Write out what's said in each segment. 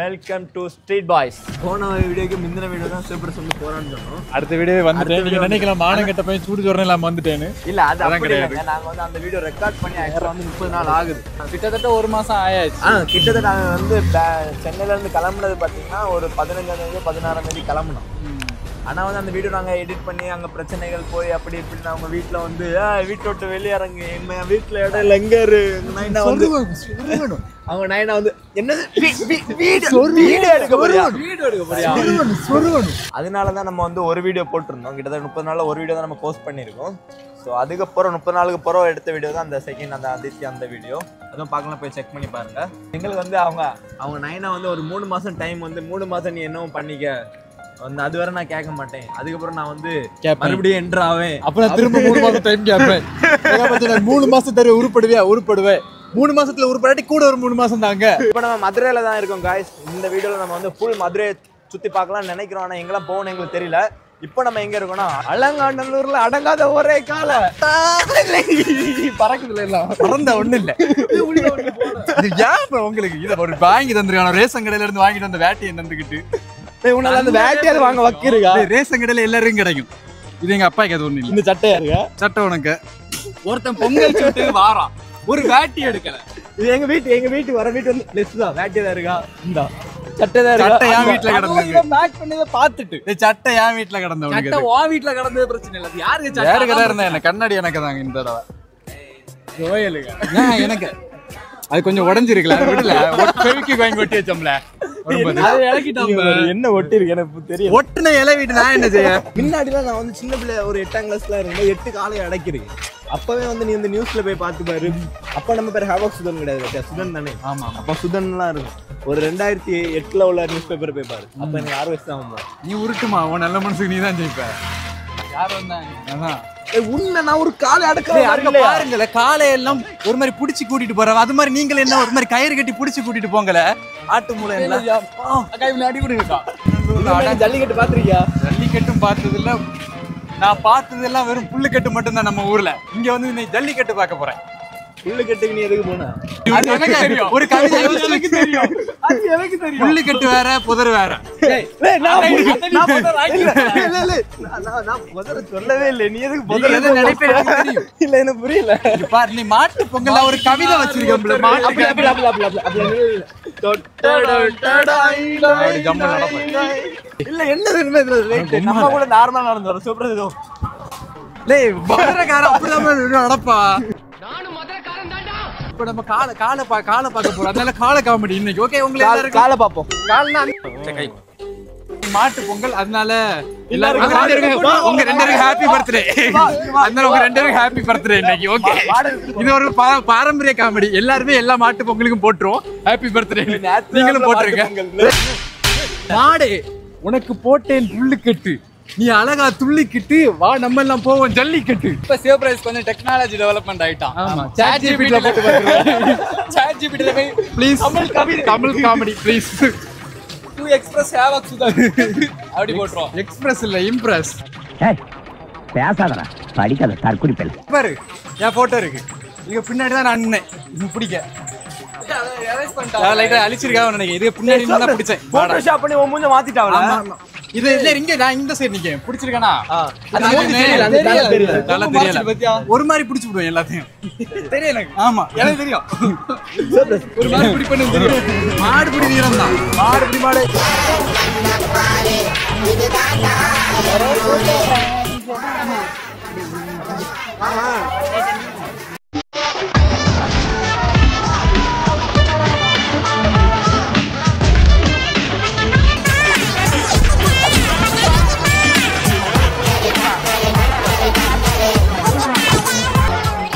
Welcome to street boys. போன வீடியோக்கு முந்தின வீடியோ தான் சூப்பர் சொல்லி போறான்னு சொன்னோம். அடுத்த வீடியோ வந்துட்டேன். நீங்க நினைக்கலாம் மானம் கட்ட போய் சூடு ஜோரம் இல்லாம வந்துட்டேன்னு. இல்ல அது அப்படி இல்லைங்க. நாங்க வந்து அந்த வீடியோ ரெக்கார்ட் பண்ணி ஆக்சுவலா வந்து 30 நாள் ஆகுது. கிட்டத்தட்ட ஒரு மாசம் ஆயாச்சு. கிட்டத்தட்ட நாங்க வந்து சென்னையில இருந்து கிளம்புனது பாத்தீங்கன்னா ஒரு 15ஆம் தேதி 16ஆம் தேதி கிளம்புனோம். ஆனா வந்து அந்த வீடியோ நாங்க எடிட் பண்ணி அங்க பிரச்சனைகள் போய் அப்படி இப்படி அவங்க வீட்டுல வந்து வீட்டை விட்டு வெளியேறங்க என்ன வீட்டுல இடம் இல்லை எங்க நைனா வந்து அவங்க நைனா வந்து என்னது வீடியோ எடுக்க போறியா அதனாலதான் நம்ம வந்து ஒரு வீடியோ போட்டிருந்தோம். கிட்டத்தட்ட 30 நாள்ல ஒரு வீடியோ தான் நம்ம போஸ்ட் பண்ணிருக்கோம். ஸோ அதுக்கப்புறம் 30 நாளுக்கு அப்புறம் எடுத்த வீடியோ தான் அந்த செகண்ட் அந்த அதித்தி அந்த வீடியோ. அதுவும் பார்க்கலாம், போய் செக் பண்ணி பாருங்க. எங்களுக்கு வந்து அவங்க நைனா வந்து ஒரு 3 மாசம் டைம் வந்து 3 மாசம் நீ என்னவும் பண்ணிக்க வந்து அது வரை நான் கேட்க மாட்டேன். அதுக்கப்புறம் நான் வந்து மறுபடியும் என்ட்ரு ஆவேன். அப்புறம் திரும்ப 3 மாசம் டைம் கேட்பேன். 3 மாசம் தர உருப்படுவேன் 3 மாசத்துல உருப்படாட்டி கூட ஒரு 3 மாசம் தாங்க. இப்போ நம்ம மதுரையில தான் இருக்கோம் காய்ஸ். இந்த வீடியோல நம்ம வந்து ஃபுல் மதுரையை சுத்தி பார்க்கலாம்னு நினைக்கிறோம். ஆனா எங்கெல்லாம் போகணும் எங்களுக்கு தெரியல. இப்போ நம்ம எங்க இருக்கோம்னா அலங்காநல்லூர்ல அடங்காத ஒரே கால பறக்குதுல எல்லாம் பறந்த ஒண்ணு இல்ல. ஏன் உங்களுக்கு இதை ஒரு வாங்கி தந்துருக்கான ரேஷன் கடையில இருந்து வாங்கிட்டு வந்த வேட்டியை தந்துக்கிட்டு உன்னால அந்த வேட்டையாவது வாங்க வைக்கிறீங்க. ரேஷன் கடையில எல்லாரும் கிடைக்கும். இது எங்க அப்பா கேது ஒண்ணு இல்ல. இந்த சட்டையா இருக்கா? சட்டை உனக்கு ஒருத்தன் பொங்கல் சுட்டு வாரான், ஒரு வேட்டி எடுக்கல. இது எங்க வீட்டு வர வீட்டு வந்து லெஸ் தான் வேட்டியா தான் இருக்கா? இந்த சட்டை தான் இருக்கா? சட்டை என் வீட்டுல கிடந்தது மேக் பண்ணத பாத்துட்டு சட்டை என் வீட்டுல கிடந்த உனக்கு சட்டை வா வீட்டுல கிடந்தது பிரச்சனை இல்ல. யாருக்கு யாருக்கு தான் இருந்தா என்ன கண்ணாடி எனக்கு தாங்க இந்த தடவை ரோயலுங்க எனக்கு அது கொஞ்சம் உடஞ்சிருக்கல விடல ஃபெவிக்விக் வாங்கி ஒட்டி வச்சோம்ல. என்ன ஒட்டி இருக்கு எனக்கு தெரியும். ஒட்டுன இலை வீட்டு நான் என்ன செய்ய? முன்னாடிலாம் நான் வந்து சின்ன பிள்ளை ஒரு 8ஆம் கிளாஸ்ல இருந்தேன். 8 காலை அடைக்கிறேன். அப்பவே வந்து நீ இந்த நியூஸ்ல போய் பார்த்து பாரு. அப்ப நம்ம பேர் ஹேவாக் சுதன் கிடையாது, சுதன் தானே. ஆமா அப்ப சுதன்லாம் இருக்கும். ஒரு 2008ல உள்ள நியூஸ் பேப்பர் போய் பாரு. அப்ப எனக்கு 6 வயசு தான். நீ உருட்டுமா, உன் நல்ல மனசுக்கு நீ தான் ஜெயிப்ப. யார் வந்தாங்க உன்னை நான் ஒரு காலை பாருங்களேன். காலை எல்லாம் ஒரு மாதிரி புடிச்சு கூட்டிட்டு போறவ அது மாதிரி நீங்களே என்ன ஒரு மாதிரி கயிறு கட்டி புடிச்சு கூட்டிட்டு போங்கல. ஆட்டு மூளை எல்லாம் அடி கொடுங்கக்கா. ஜல்லிக்கட்டு பாத்துருக்கியா? ஜல்லிக்கட்டும் பார்த்தது இல்ல. நான் பார்த்தது எல்லாம் வெறும் புல்லுக்கட்டு மட்டும் தான் நம்ம ஊர்ல. இங்க வந்து நீ ஜல்லிக்கட்டு பார்க்க போறேன். புல்லுக்கட்டுக்கு நீ எதுக்கு போன? ஒரு கவிதை எனக்கு தெரியும். புல்லுக்கட்டு வேற புதர் வேற. சொல்லவே இல்லை. நீ எதுக்கு புதர் இல்ல எனக்கு புரியல. பாரு நீ மாட்டு பொங்கல்ல ஒரு கவிதை வச்சிருக்க. இல்ல என்ன நம்ம கூட நார்மலா நடந்து வரோம். சூப்பரா நடப்பா. இப்ப நம்ம காலை பார்க்க போறோம். அதனால காலை காமெடி இன்னைக்கு. ஓகே, உங்களுக்கு காலை பாப்போம். மாட்டு பொங்கல், அதனால எல்லாரும் உங்க 2 பேருக்கு ஹாப்பி பர்த்டே. அதனால உங்க 2 பேருக்கு ஹாப்பி பர்த்டே இன்னைக்கு. ஓகே, இது ஒரு பாரம்பரிய காமெடி. எல்லாருமே எல்லா மாட்டு பொங்கலுக்கும் போட்டுருவோம் ஹாப்பி பர்த்டே. நீங்களும் போட்டுருங்க. மாடே உனக்கு போட்டேன் புல்லுக்கட்டு, நீ அழகா துள்ளிக்கிட்டு வா, நம்ம எல்லாம் போவோம் ஜல்லிக்கட்டு. இப்ப சேவ் கொஞ்சம் டெக்னாலஜி டெவலப்மெண்ட் ஆயிட்டான். ஆமா, சாட் ஜிபிடில போட்டு பாத்துறேன். சாட் ஜிபிடில போய் please Tamil comedy please to express havoc சுதன் அப்படி போட்றோம். எக்ஸ்பிரஸ் இல்ல இம்ப்ரஸ். ஏய் பேசாதடா, படிக்காத தற்குறி பெல். பாரு என் போட்டோ இருக்கு. இங்க பின்னாடி தான் நான் நின்னேன். இது பிடிக்க லைட்டா அழிச்சிருக்காவ நினைக்கிறேன். இது பின்னாடி நான் பிடிச்சேன். போட்டோஷாப் பண்ணி உன் மூஞ்ச மாத்திட்டாவல. ஆமா, இது இல்ல இங்க நான் இந்த சைடு நிக்கேன். பிடிச்சிருக்கானா? அது தெரியல. நல்லா தெரியல. ஒரு மாதிரி பிடிச்சு விடுவேன் எல்லாத்தையும். தெரியல. ஆமா, எனக்கு தெரியும். ஒரு மாதிரி பிடி பண்ணு தெரியும். மாடு பிடி வீரம் தான். மாடு பிடி மாடு.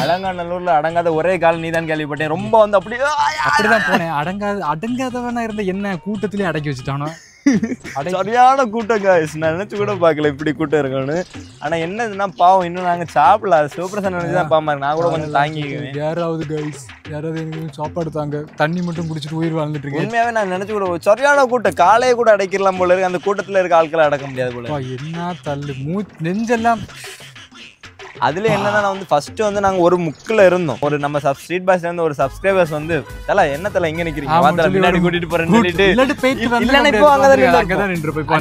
அலங்காநல்லூர்ல அடங்காத ஒரே கால் நீதான் கேள்விப்பட்டேன். ரொம்ப வந்து அப்படிதான் போனேன். அடங்காதவனா இருந்த என்ன கூட்டத்திலேயே அடக்கி வச்சுட்டானோ. சரியான கூட்டம் guys. நான் நினைச்சு கூட பார்க்கல இப்படி கூட்டம் இருக்குன்னு. ஆனா என்னதுன்னா பாவம் இன்னும் நாங்க சாப்பிடல. சூப்பர் நினைச்சுதான் பாமா. நான் கூட கொஞ்சம் தாங்கிக்குவேன். யாராவது கைஸ் யாராவது எனக்கு சாப்பாடு தாங்க, தண்ணி மட்டும் குடிச்சிட்டு உயிர் வாழ்ந்துட்டு இருக்கேன். உண்மையாவே நான் நினைச்சு கூட சரியான கூட்டம். காலையே கூட அடைக்கலாம் போல இருக்கு. அந்த கூட்டத்துல இருக்க ஆட்களை அடக்க முடியாது போல. என்ன தள்ளு நெஞ்செல்லாம் அதுல என்னன்னா நான் வந்து ஃபர்ஸ்ட் வந்து நாங்க ஒரு முக்குல இருந்தோம். ஒரு நம்ம ஸ்ட்ரீட் பாஸ்ல இருந்து ஒரு சப்ஸ்கிரைபர்ஸ் வந்து தல என்ன தல இங்க நிக்கிறீங்க வாதல முன்னாடி கூட்டிட்டு போறேன்னு சொல்லிட்டு இல்லன்னா இப்போ அங்கதான் நின்றுப்போம்.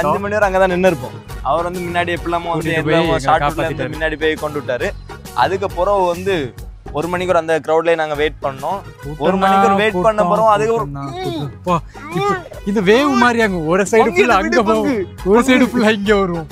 5 மணி வரை அங்கதான் நின்னு இருப்போம். அவர் வந்து முன்னாடி எப்பலாமோ வந்து ஷார்ட்ல இருந்து முன்னாடி போய் கொண்டு விட்டாரு. அதுக்கப்புறம் வந்து 1 மணிக்கு அந்த கிரவுட்லயே நாங்க வெயிட் பண்ணோம். 1 மணிக்கு வெயிட் பண்ண போறோம். அதுக்கு இது வேவ் மாதிரி அங்க ஒரு சைடு ஃபுல்லா அங்க போகும், ஒரு சைடு ஃபுல்லா இங்க வரும்.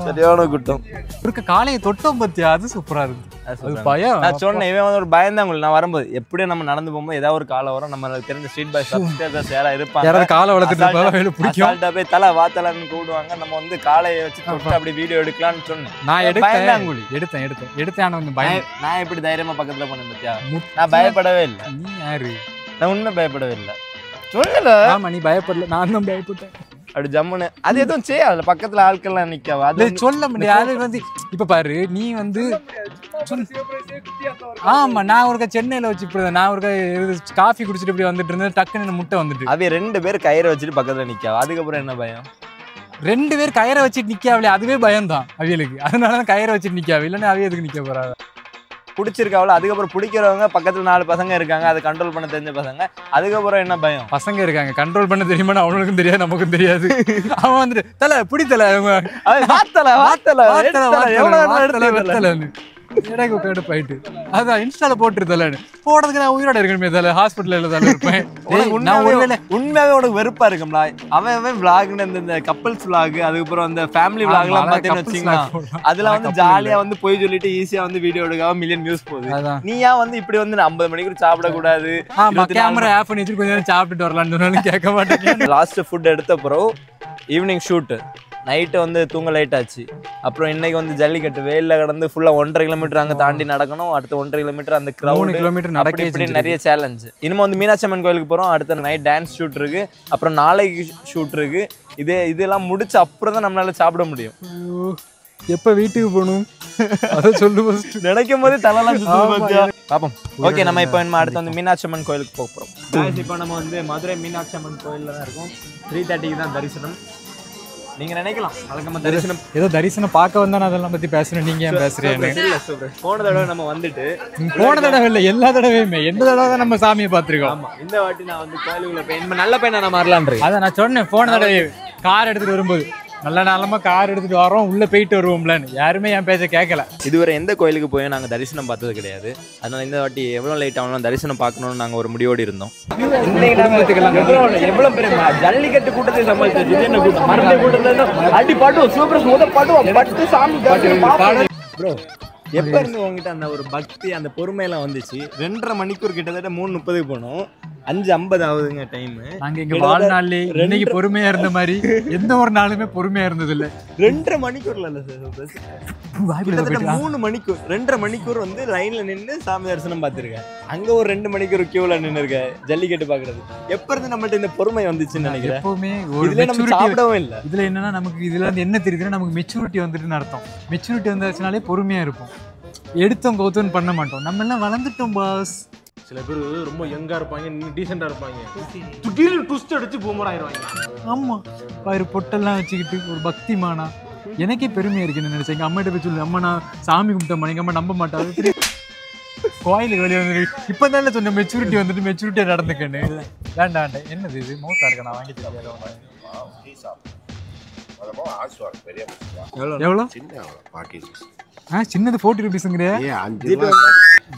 சரியான கூட்டம். இருக்க காலையை தொட்டோம் பத்தியா, அது சூப்பரா இருக்கு. அது பயம். நான் சொன்னேன் இவன் வந்து ஒரு பயம் தான். நான் வரும்போது எப்படியும் நம்ம நடந்து போகும்போது ஏதாவது ஒரு காலை வரும். நம்ம தெரிஞ்ச ஸ்ட்ரீட் பாய் சப்ஸ்கிரைபர்ஸ் யாராவது இருப்பாங்க, யாராவது காலை வளர்த்துட்டு பிடிக்கும் போய் தலை வாத்தலன்னு கூடுவாங்க. நம்ம வந்து காலையை வச்சு தொட்டு அப்படி வீடியோ எடுக்கலாம்னு சொன்னேன். நான் எடுத்தேன் ஆனா வந்து பயம். நான் எப்படி தைரியமா பக்கத்துல போனேன் பத்தியா? நான் பயப்படவே இல்லை. நீ யாரு? நான் உண்மை பயப்படவே இல்லை. சொல்லல. ஆமா நீ பயப்படல, நான் தான் பயப்பட்டேன். அப்படி ஜம்முன்னு அது எதுவும் செய்யல. பக்கத்துல ஆட்கள்லாம் நிக்காவா? அது சொல்ல முடியாது. வந்து இப்ப பாரு நீ வந்து ஆமா நான் ஒருக்கா சென்னையில வச்சு நான் ஒருக்கா காஃபி குடிச்சிட்டு இப்படி வந்துட்டு இருந்தேன். டக்குன்னு முட்டை வந்துட்டு அவ 2 பேர் கயிறை வச்சுட்டு பக்கத்துல நிக்காவா? அதுக்கப்புறம் என்ன பயம்? 2 பேர் கயிறை வச்சுட்டு நிக்காவில்லையே, அதுவே பயம் தான் அவியலுக்கு. அதனாலதான் கயிறை வச்சுட்டு நிக்காவ, இல்லைன்னா அவிய எதுக்கு நிக்க போறாங்க? பிடிச்சிருக்காவில. அதுக்கப்புறம் பிடிக்கிறவங்க பக்கத்துல 4 பசங்க இருக்காங்க, அதை கண்ட்ரோல் பண்ண தெரிஞ்ச பசங்க. அதுக்கப்புறம் என்ன பயம்? பசங்க இருக்காங்க கண்ட்ரோல் பண்ண தெரியுமா? அவனுக்கும் தெரியாது நமக்கும் தெரியாது. அவன் வந்துட்டு தலை பிடித்தல எனக்கு கடுப்பாயிட்டு அதான் இன்ஸ்டால போட்டுருதலன்னு போடுறதுக்கு நான் உயிரோட இருக்கணுமே தலை, ஹாஸ்பிட்டல்ல தலை இருப்பேன். உண்மையாவே உனக்கு வெறுப்பா இருக்கும்ல. அவன் விளாக்னு இந்த கப்பல்ஸ் விளாக், அதுக்கப்புறம் அந்த ஃபேமிலி விளாக் எல்லாம் பாத்தீங்கன்னு வச்சுக்கலாம். அதுல வந்து ஜாலியா வந்து போய் சொல்லிட்டு ஈஸியா வந்து வீடியோ எடுக்காம மில்லியன் வியூஸ் போகுது. நீ ஏன் வந்து இப்படி வந்து 50 மணிக்கு சாப்பிட கூடாது, கேமரா ஆஃப் பண்ணி வச்சு கொஞ்ச நேரம் சாப்பிட்டுட்டு வரலாம்னு சொன்னாலும் கேட்க மாட்டேன். லாஸ்ட் ஃபுட் எடுத்த அப்புறம் ஈவினிங் ஷூட், நைட்டு வந்து தூங்க லைட் ஆச்சு. அப்புறம் இன்னைக்கு வந்து ஜல்லிக்கட்டு வெயில்ல கடந்து ஃபுல்லா 1.5 கிலோமீட்டர் அங்க தாண்டி நடக்கணும். அடுத்து 1.5 கிலோமீட்டர் அந்த கிரவுண்ட் 3 கிலோமீட்டர் நடக்க இப்படி நிறைய சேலஞ்ச். இனிமே வந்து மீனாட்சி அம்மன் கோயிலுக்கு போறோம். அடுத்த நைட் டான்ஸ் ஷூட் இருக்கு, அப்புறம் நாளைக்கு ஷூட் இருக்கு. இதெல்லாம் முடிச்ச அப்புறம் தான் நம்மளால சாப்பிட முடியும். எப்ப வீட்டுக்கு போகணும் அதை சொல்லு. நினைக்கும் போது தலைலாம் பாப்போம். ஓகே நம்ம இப்போ அடுத்து வந்து மீனாட்சி அம்மன் கோயிலுக்கு போக போறோம். இப்போ நம்ம வந்து மதுரை மீனாட்சி அம்மன் கோயில்ல தான் இருக்கோம். 3:30க்கு தான் தரிசனம். நீங்க நினைக்கலாம் வழக்கமா தரிசனம் ஏதோ தரிசனம் பார்க்க வந்தா நான் அதெல்லாம் பத்தி பேசுறேன். நீங்க ஏன் பேசுறீங்க? போன தடவை நம்ம வந்துட்டு போன தடவை இல்ல எல்லா தடவையுமே எந்த தடவை தான் நம்ம சாமியை பார்த்திருக்கோம். ஆமா இந்த வாட்டி நான் வந்து கோயிலுக்குள்ள போய் நல்ல பையனா நான் மாறலான்றேன். அதான் நான் சொன்னேன் போன தடவை கார் எடுத்துட்டு வரும்போது நல்ல நாளமா கார் எடுத்துட்டு வரோம், உள்ள போயிட்டு வருவோம்லன்னு. யாருமே என் பேச்ச கேட்கல. இதுவரை எந்த கோயிலுக்கு போய் நாங்க தரிசனம் பார்த்தது கிடையாது. அதனால இந்த வாட்டி எவ்வளவு லேட் ஆனாலும் தரிசனம் பார்க்கணும்னு நாங்க ஒரு முடிவோடு இருந்தோம். எவ்வளவு பேர் ஜல்லிக்கட்டு கூட்டத்தை சமாளிச்சு கூட்டத்தை அடி பாட்டுவோம், சூப்பர் முத பாட்டுவோம், பட்டு சாமி ப்ரோ. எப்ப இருந்து உங்ககிட்ட அந்த ஒரு பக்தி அந்த பொறுமையெல்லாம் வந்துச்சு? 2.5 மணிக்கூர் கிட்டத்தட்ட 3:30க்கு போனோம், 5:50 ஆகுதுங்க டைம். நாங்க இங்க வாழ்நாள்ல இன்னைக்கு பொறுமையா இருந்த மாதிரி எந்த ஒரு நாளுமே பொறுமையா இருந்தது இல்ல. 2.5 மணிக்கூர்ல இல்ல சார், 3 மணிக்கூர் 2.5 மணிக்கூர் வந்து லைன்ல நின்று சாமி தரிசனம் பார்த்திருக்கேன். அங்க ஒரு 2 மணிக்கூர் கியூல நின்று இருக்கேன் ஜல்லிக்கட்டு பாக்குறது. எப்ப இருந்து நம்மகிட்ட இந்த பொறுமை வந்துச்சுன்னு நினைக்கிறேன். எப்பவுமே இதுல நம்ம சாப்பிடவும் இல்ல. இதுல என்னன்னா நமக்கு இதுல இருந்து என்ன தெரியுதுன்னா நமக்கு மெச்சூரிட்டி வந்துட்டுன்னு அர்த்தம். மெச்சூரிட்டி வந்தாச்சுனாலே பொறுமையா இருப்போம், எடுத்தோம் கௌத்தோன்னு பண்ண மாட்டோம். நம்ம எல்லாம் வளர்ந்துட்டோம் பாஸ். சில பேர் ரொம்ப யங்கா இருப்பாங்க, டீசெண்டா இருப்பாங்க, திடீர்னு ட்விஸ்ட் அடிச்சு பூமர் ஆயிடுவாங்க. ஆமா பாரு பொட்டெல்லாம் வச்சுக்கிட்டு ஒரு பக்திமானா. எனக்கே பெருமையா இருக்குன்னு நினைச்சேன். எங்க அம்மாட்ட போய் சொல்லு, அம்மா நான் சாமி கும்பிட்டேன், எங்க அம்மா நம்ப மாட்டாங்க. கோயிலுக்கு வெளியே வந்து இப்பதானே சொன்ன மெச்சூரிட்டி வந்துட்டு மெச்சூரிட்டியா நடந்துக்கன்னு. வேண்டாம் என்னது இது மௌத்தா இருக்க, நான் வாங்கிட்டு எவ்வளோ சின்னது 40 ரூபீஸ்ங்கிற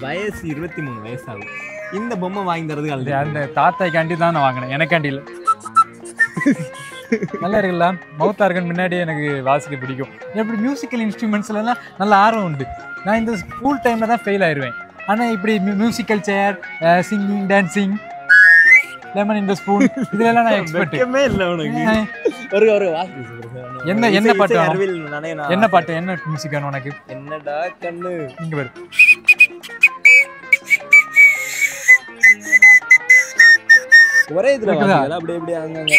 வயசு 23 வயசாகும். இந்த பொம்மை வாங்கி தரது அந்த தாத்தாய்க்காண்டி தான் நான் வாங்கினேன், எனக்காண்டி இல்லை. நல்லா இருக்குல்ல மவுத்தா இருக்கன்னு. முன்னாடியே எனக்கு வாசிக்க பிடிக்கும். எப்படி மியூசிக்கல் இன்ஸ்ட்ருமெண்ட்ஸ்ல எல்லாம் நல்ல ஆர்வம் உண்டு. நான் இந்த ஸ்கூல் டைம்ல தான் ஃபெயில் ஆயிடுவேன். ஆனா இப்படி musical chair, singing, dancing, lemon இந்த ஸ்பூன் இதெல்லாம் நான் எக்ஸ்பெர்ட் இல்ல. உனக்கு ஒரு என்ன என்ன பாட்டு என்ன பாட்டு என்ன மியூசிக் வேணும் உனக்கு? என்னடா கண்ணு இங்க பாரு. ஒரே இதுல அப்படியே அப்படியே அங்கங்க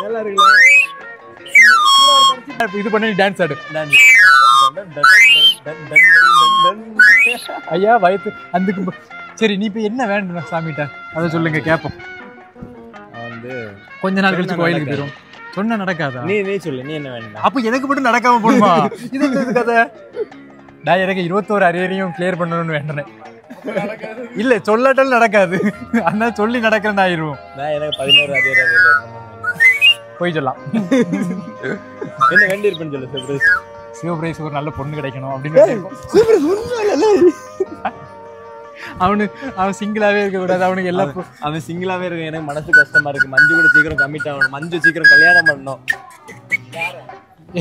நல்லா இருக்குல. இது பண்ணி டான்ஸ் ஆடு. ஐயா வயத்து அந்த. சரி நீ இப்ப என்ன வேணும் சாமிட்ட அதை சொல்லுங்க கேட்போம். வந்து கொஞ்ச நாள் கழிச்சு கோயிலுக்கு போயிடும். சொன்ன நடக்காதா? நீ சொல்லு, நீ என்ன வேண்டாம். அப்ப எனக்கு மட்டும் நடக்காம போடுமா? இது கதை. நான் எனக்கு 21 அரியரையும் கிளியர் பண்ணணும்னு வேண்டனேன். இல்ல சொல்லாட்டாலும் நடக்காது. அதனால சொல்லி நடக்கிறேன்னு ஆயிரும். நான் எனக்கு 11 அரியர் போய் சொல்லலாம். என்ன வேண்டி இருப்பேன்னு சொல்லு. சர்ப்ரைஸ் சிவபிரைஸ் ஒரு நல்ல பொண்ணு கிடைக்கணும் அப்படின்னு. அவன் சிங்கிளாவே இருக்க கூடாது. அவனுக்கு எல்லாம் அவன் சிங்கிளாவே இருக்கு. எனக்கு மனசு கஷ்டமா இருக்கு. மஞ்சு கூட சீக்கிரம் கமிட் ஆகணும். மஞ்சு சீக்கிரம் கல்யாணம் பண்ணணும்.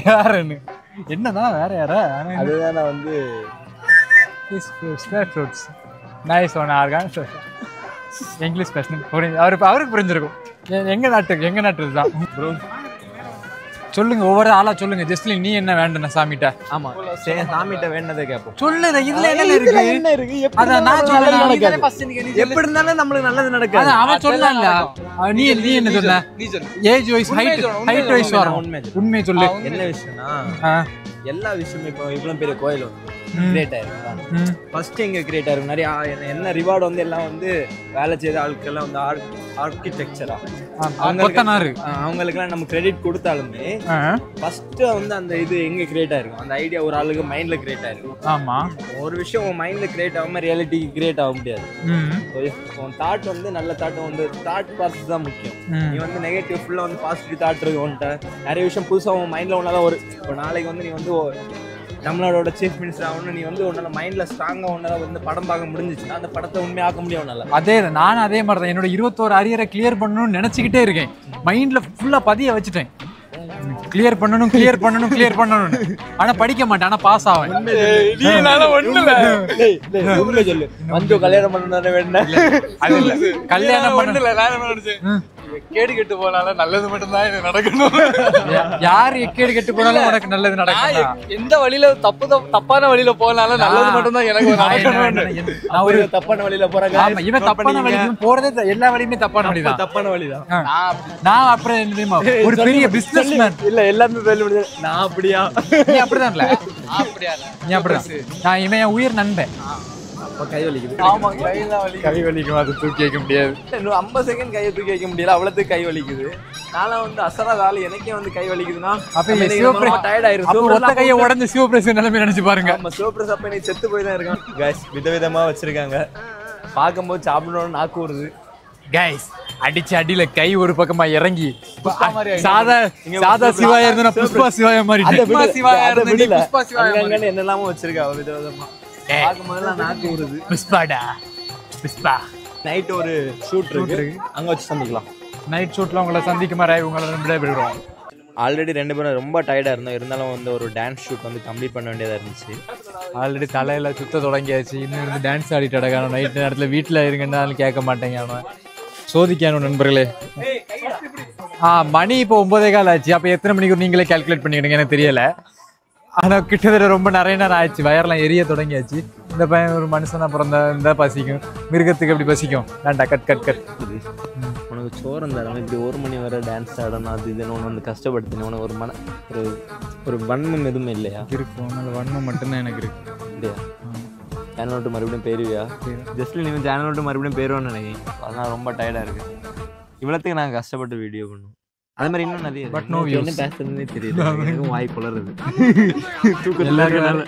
யாருன்னு என்னதான் வேற யாரா? அதுதான் நான் வந்து நைஸ் ஒன் ஆர்கான் இங்கிலீஷ் பேசணும். அவருக்கு புரிஞ்சிருக்கும். எங்க நாட்டு தான் ப்ரோ. சொல்லுங்க, ஒவ்வொரு ஆளா சொல்லுங்க. ஜஸ்ட்லி நீ என்ன வேண்டன சாமிட்ட? ஆமா, சாமிட்ட வேண்டதே கேப்போம். சொல்லு, இதுல என்ன இருக்கு? அத நான் சொல்றேன். எப்படி இருந்தாலும் நம்மளுக்கு நல்லது நடக்காது. அவன் சொன்னான்ல. நீ என்ன சொன்ன? ஏஜ் வைஸ் ஹைட் வைஸ் வரும். உண்மையை சொல்லு. என்ன விஷயம்னா, எல்லா விஷயமும் இப்போ இவ்வளவு பெரிய கோயில் கிரியேட் ஆயிருக்கு. ஃபர்ஸ்ட் எங்க கிரியேட் ஆயிருக்கு நிறைய என்ன ரிவார்டு வந்து எல்லாம் வந்து வேலை செய்த ஆட்கள்லாம் வந்து ஆர்கிடெக்சரா அவங்களுக்குலாம் நம்ம கிரெடிட் கொடுத்தாலுமே ஃபர்ஸ்ட் வந்து அந்த இது எங்க கிரியேட் ஆயிருக்கும், அந்த ஐடியா ஒரு ஆளுக்கு மைண்ட்ல கிரியேட் ஆயிருக்கும். ஆமா, ஒரு விஷயம் உன் மைண்ட்ல கிரியேட் ஆகாம ரியாலிட்டிக்கு கிரியேட் ஆக முடியாது. உன் தாட் வந்து நல்ல தாட் வந்து தாட் ப்ராசஸ் தான் முக்கியம். நீ வந்து நெகட்டிவ் ஃபுல்லா வந்து பாசிட்டிவ் தாட் இருக்கு உன்ட்ட. நிறைய விஷயம் புதுசா உன் மைண்ட்ல உன்னால ஒரு நாளைக்கு வந்து நீ வந்து நம்மளோட சீஃப் மினிஸ்டர் ஆகணும். நீ வந்து உன்னால மைண்ட்ல ஸ்ட்ராங்கா உன்னால வந்து படம் பார்க்க முடிஞ்சிச்சுன்னா அந்த படத்தை உண்மையாக்க முடியும் உன்னால. நானும் அதே மாதிரி தான் என்னோட 21 அரியரை கிளியர் பண்ணணும்னு நினைச்சுக்கிட்டே இருக்கேன். மைண்ட்ல ஃபுல்லா பதிய வச்சுட்டேன். கிளியர் பண்ணணும். ஆனா படிக்க மாட்டேன். ஆனா பாஸ் ஆவேன். சொல்லு, மஞ்சு கல்யாணம் பண்ணணும் வேண்டாம். கல்யாணம் பண்ணல, கேடு கெட்டு போனாலும் நல்லது மட்டும்தான் எனக்கு நடக்கணும். யாரு கேடு கெட்டு போனாலும் உனக்கு நல்லது நடக்கும். எந்த வழியில தப்பான வழியில போனாலும் நல்லது மட்டும்தான் எனக்கு நடக்கணும். நான் ஒரு தப்பான வழியில போறேன். இவன் தப்பான வழியில போறதே எல்லா வழியுமே தப்பான வழிதான். தப்பான வழிதான். நான் அப்புறம் என்ன தெரியுமா, ஒரு பெரிய பிசினஸ் மேன். இல்ல எல்லாமே வேலை முடியாது. நான் அப்படியா? நீ அப்படிதான்ல? நீ அப்படிதான். நான் இவன் என் உயிர் நண்பன். கை வலிக்குது. ஆமா, கை வலிக்கும். அதை தூக்கி வைக்க முடியாது. இன்னும் 50 செகண்ட் கையை தூக்கி வைக்க முடியல. அவ்வளவுக்கு கை வலிக்குது. நானும் வந்து அசராத ஆளு. எனக்கே வந்து கை வலிக்குதுன்னா டயர்ட் ஆயிரும். ஒத்த கையை உடஞ்சு சிவபிரேஸ் நிலைமை நினைச்சு பாருங்க. நம்ம சிவபிரேஸ் அப்ப நீ செத்து போய் தான் இருக்கான். கைஸ் விதவிதமா வச்சிருக்காங்க. பார்க்கும்போது சாப்பிடணும்னு நாக்கு வருது. கைஸ் அடிச்சு அடியில கை ஒரு பக்கமா இறங்கி சாதா சிவாயா இருந்தா புஷ்பா சிவாயா மாதிரி என்னெல்லாமோ வச்சிருக்கா விதவிதமா. பார்க்கும்போதெல்லாம் நாக்கு வருது. புஷ்பா நைட் ஒரு ஷூட் இருக்கு, அங்க வச்சு சந்திக்கலாம். நைட் ஷூட்ல உங்களை சந்திக்க மாதிரி உங்களை விடைபெறுவோம். ஆல்ரெடி 2 பேரும் ரொம்ப டயர்டாக இருந்தோம். இருந்தாலும் வந்து ஒரு டான்ஸ் ஷூட் வந்து கம்ப்ளீட் பண்ண வேண்டியதாக இருந்துச்சு. ஆல்ரெடி தலையில சுத்த தொடங்கியாச்சு. இன்னும் வந்து டான்ஸ் ஆடிட்டு அடக்கானோ. நைட் நேரத்தில் வீட்டில் இருங்கன்னாலும் கேட்க மாட்டேங்க. அவன் சோதிக்கானோ நண்பர்களே. மணி இப்போ 9:15 ஆச்சு. அப்போ எத்தனை மணிக்கு நீங்களே கால்குலேட் பண்ணிக்கிடுங்க, எனக்கு தெரியல. ஆனால் கிட்டத்தட்ட ரொம்ப நிறைய நேரம் ஆயிடுச்சு. வயர்லாம் எரிய தொடங்கியாச்சு. இந்த பையன் ஒரு மனுஷனா பிறந்த இந்த பசிக்கும், மிருகத்துக்கு எப்படி பசிக்கும்? வேண்டா, கட். உனக்கு சோறு இருந்தாலும் இப்படி 1 மணி வரை டான்ஸ் ஆடணும், அது இதுன்னு ஒன்று வந்து கஷ்டப்படுத்தினேன். உனக்கு ஒரு வன்மம் எதுவுமே இல்லையா? இருக்கும். அதனால வன்மம் மட்டும்தான் எனக்கு இருக்கு. இல்லையா? சேனல் விட்டு மறுபடியும் போயிருவியா? ஜஸ்ட் நீ சேனல் விட்டு மறுபடியும் போயிருவோன்னு நினைக்கிறேன். அதனால் ரொம்ப டயர்டாக இருக்கு. இவ்வளோத்துக்கு நாங்கள் கஷ்டப்பட்டு வீடியோ பண்ணுவோம். அதே மாதிரி இன்னும் நிறைய என்ன பேசுறதுன்னே தெரியல. வாய் குளருது.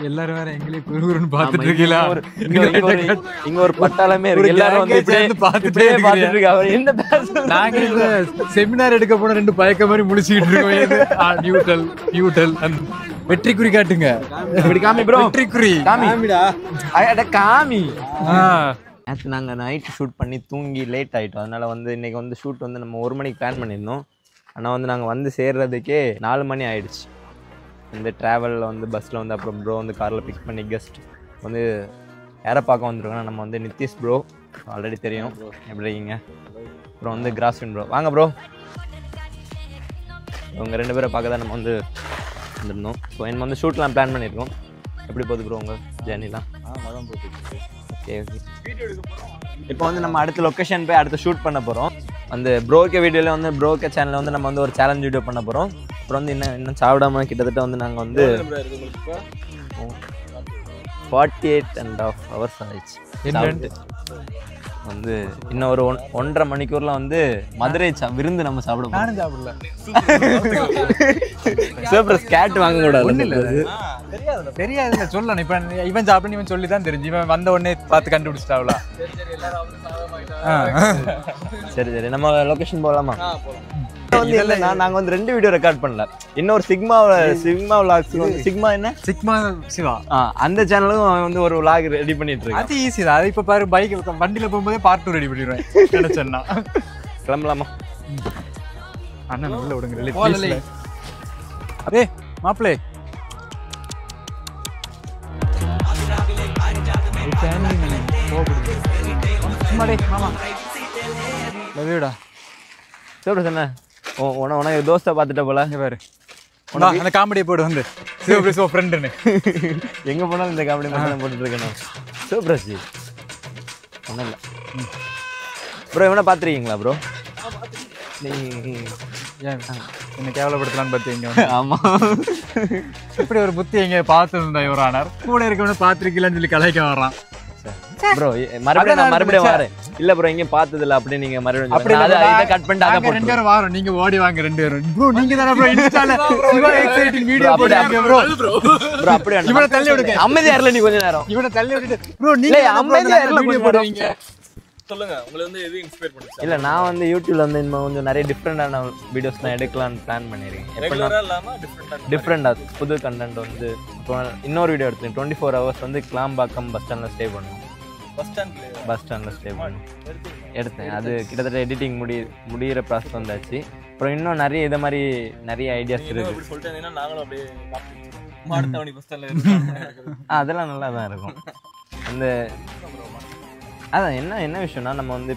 எல்லாரும் வேற எங்களே குறுகுறுன்னு பார்த்துட்டு இருக்கீங்களா? இங்க ஒரு பட்டாளமே இருக்கு. எல்லாரும் வந்து பார்த்துட்டே இருக்காங்க. என்ன பேசுறது? நாங்க இந்த செமினார் எடுக்க போன 2 பயக்க மாதிரி முழிச்சுக்கிட்டு இருக்கோம். நியூட்டல் வெற்றி குறி காட்டுங்க. இப்படி காமி ப்ரோ. வெற்றி குறி காமிடா. அட காமி. நேற்று நாங்கள் நைட் ஷூட் பண்ணி தூங்கி லேட் ஆகிட்டோம். அதனால் வந்து இன்றைக்கி வந்து ஷூட் வந்து நம்ம 1 மணிக்கு பிளான் பண்ணியிருந்தோம். ஆனால் வந்து நாங்கள் வந்து சேர்றதுக்கே 4 மணி ஆகிடுச்சு. இந்த ட்ராவலில் வந்து பஸ்ஸில் வந்து அப்புறம் ப்ரோ வந்து காரில் பிக் பண்ணி கெஸ்ட் வந்து யாரை பார்க்க வந்துருக்கோன்னா நம்ம வந்து நித்திஷ் ப்ரோ ஆல்ரெடி தெரியும். எப்படி இருக்கீங்க? அப்புறம் வந்து கிராஸ்வின் ப்ரோ. வாங்க ப்ரோ. உங்கள் 2 பேரை பார்க்க தான் நம்ம வந்து வந்துருந்தோம். ஸோ நம்ம வந்து ஷூட்லாம் பிளான் பண்ணியிருக்கோம். எப்படி போகுது ப்ரோ உங்கள் ஜேர்னிலாம்? ஓகே. இப்போ வந்து நம்ம அடுத்த லொக்கேஷன் போய் அடுத்த ஷூட் பண்ண போகிறோம். அந்த ப்ரோக்கே வீடியோவில் வந்து ப்ரோக்கே சேனலில் வந்து நம்ம வந்து ஒரு சேலஞ்ச் வீடியோ பண்ண போகிறோம். அப்புறம் வந்து இன்னும் சாப்பிடாம கிட்டத்தட்ட வந்து நாங்கள் வந்து 48.5 hours ஆயிடுச்சு. வந்து இன்னும் ஒரு 1.5 மணிக்கூர்ல வந்து மதுரை விருந்து நம்ம சாப்பிட போறோம். நானும் சாப்பிடல. சூப்பர் கேட் வாங்க கூடாது. ஒண்ணு இல்ல தெரியாதுல்ல சொல்லணும். இப்ப இவன் சாப்பிட இவன் சொல்லி தான் தெரிஞ்சு இவன் வந்த உடனே பார்த்து கண்டுபிடிச்சிட்டாவல. சரி சரி நம்ம லொகேஷன் போகலாமா? நாங்க வந்து 2 வீடியோ ரெக்கார்ட் பண்ணல. இன்னொரு சிக்மா vlogs சிக்மா என்ன சிக்மா சிவா அந்த சேனலும் வந்து ஒரு vlog ரெடி பண்ணிட்டு இருக்கு. அது ஈஸி தான். அது இப்ப பாரு பைக் வண்டியில போகும்போதே பார்ட் 2 ரெடி பண்ணிடுவேன் நினைச்சேன்னா. கிளம்பலாமா? அண்ணன் உள்ள விடுங்க. அதே மாப்பிளே உனக்கு தோஸ்தை பார்த்துட்ட போல. பாரு அந்த காமெடியை போடு வந்து ஃப்ரெண்டுன்னு எங்க போனாலும் இந்த காமெடி மட்டும் போட்டுட்டு இருக்கணும். சிவபிரசி ஒன்றும் இல்லை ப்ரோ. இவனை பார்த்துருக்கீங்களா ப்ரோ? என்ன கேவலப்படுத்தலான்னு பார்த்தீங்க. ஆமா இப்படி ஒரு புத்தி எங்க பார்த்துருந்தா இவரானார் கூட இருக்கவன பார்த்துருக்கீங்களான்னு சொல்லி கலாய்க்க வர்றான். ப்ரோ மறுபடியும் வரேன். இல்ல ப்ரோ இங்க பார்த்ததில்ல அப்படி நீங்க மறுபடியும் அப்படி கட் பண்ணிட்டாங்க. 2 பேரும் வாரோம். நீங்க ஓடி வாங்க 2 பேரும். ப்ரோ நீங்க தான ப்ரோ இன்ஸ்டால சிவா எக்ஸைட்டிங் வீடியோ போடுறீங்க ப்ரோ. ப்ரோ அப்படியே இவனை தள்ளி விடுங்க. அமைதியா இருல நீ கொஞ்ச நேரம். இவனை தள்ளி விட்டுட்டு ப்ரோ நீங்க அமைதியா இருல வீடியோ போடுவீங்க. சொல்லுங்க உங்களை வந்து எது இன்ஸ்பயர் பண்ணுச்சு? இல்ல நான் வந்து யூடியூப்ல வந்து இன்னும் கொஞ்சம் நிறைய டிஃப்ரெண்டான வீடியோஸ் நான் எடுக்கலாம்னு பிளான் பண்ணிருக்கேன். ரெகுலரா இல்லாம டிஃப்ரெண்டா புது கண்டென்ட் வந்து இப்போ இன்னொரு வீடியோ எடுத்தேன். 24 hours வந்து கிளாம்பாக்கம் பஸ் ஸ்டாண்ட்ல ஸ்டே பண்ணுவோம். பஸ் ஸ்டாண்ட்ல ஸ்டே பண்ணி எடுத்தேன். அது கிட்டத்தட்ட எடிட்டிங் முடிகிற ப்ராசஸ் வந்தாச்சு. அப்புறம் இன்னும் நிறைய இதை மாதிரி நிறைய ஐடியாஸ் இருக்கு. அதெல்லாம் நல்லா தான் இருக்கும். அந்த அதான் என்ன விஷயம்னா நம்ம வந்து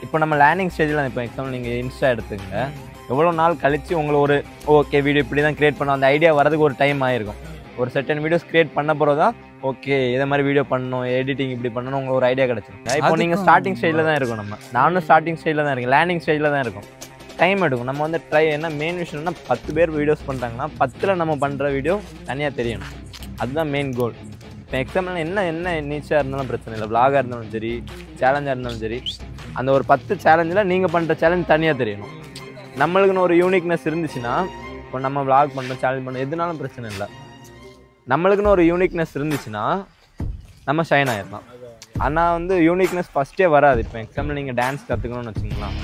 இப்போ நம்ம லேர்னிங் ஸ்டேஜில் இப்போ எக்ஸாம்பிள் நீங்கள் இன்ஸ்டா எடுத்துங்க. எவ்வளோ நாள் கழிச்சு உங்களை ஒரு ஓகே வீடியோ இப்படி தான் கிரியேட் பண்ணோம் அந்த ஐடியா வரதுக்கு ஒரு டைம் ஆகிருக்கும். ஒரு செர்டன் வீடியோஸ் கிரியேட் பண்ண போகிறது தான் ஓகே இதை மாதிரி வீடியோ பண்ணணும் எடிட்டிங் இப்படி பண்ணணும் உங்களுக்கு ஒரு ஐடியா கிடச்சிரும். இப்போ நீங்கள் ஸ்டார்டிங் ஸ்டேஜில் தான் இருக்கும். நானும் ஸ்டார்டிங் ஸ்டேஜில் தான் இருக்கேன். லேர்னிங் ஸ்டேஜில் தான் இருக்கும். டைம் எடுக்கும். நம்ம வந்து என்ன மெயின் விஷயம்னா 10 பேர் வீடியோஸ் பண்ணுறாங்கன்னா 10ல் நம்ம பண்ணுற வீடியோ தனியாக தெரியணும். அதுதான் மெயின் கோல். இப்போ எக்ஸாம்பிள் என்ன நீச்சாக இருந்தாலும் பிரச்சனை இல்லை. விளாகாக இருந்தாலும் சரி சேலஞ்சாக இருந்தாலும் சரி அந்த ஒரு 10 சேலஞ்சில் நீங்கள் பண்ணுற சேலஞ்ச் தனியாக தெரியணும். நம்மளுக்குன்னு ஒரு யூனிக்னஸ் இருந்துச்சுன்னா இப்போ நம்ம விளாக் பண்ணுறோம் சேலஞ்ச் பண்ணோம் எதுனாலும் பிரச்சனை இல்லை. நம்மளுக்குன்னு ஒரு யூனிக்னஸ் இருந்துச்சுன்னா நம்ம ஷைன் ஆகிடலாம். ஆனால் வந்து யூனிக்னஸ் ஃபஸ்ட்டே வராது. இப்போ எக்ஸாம்பிள் நீங்கள் டான்ஸ் கற்றுக்கணும்னு வச்சுக்கலாம்.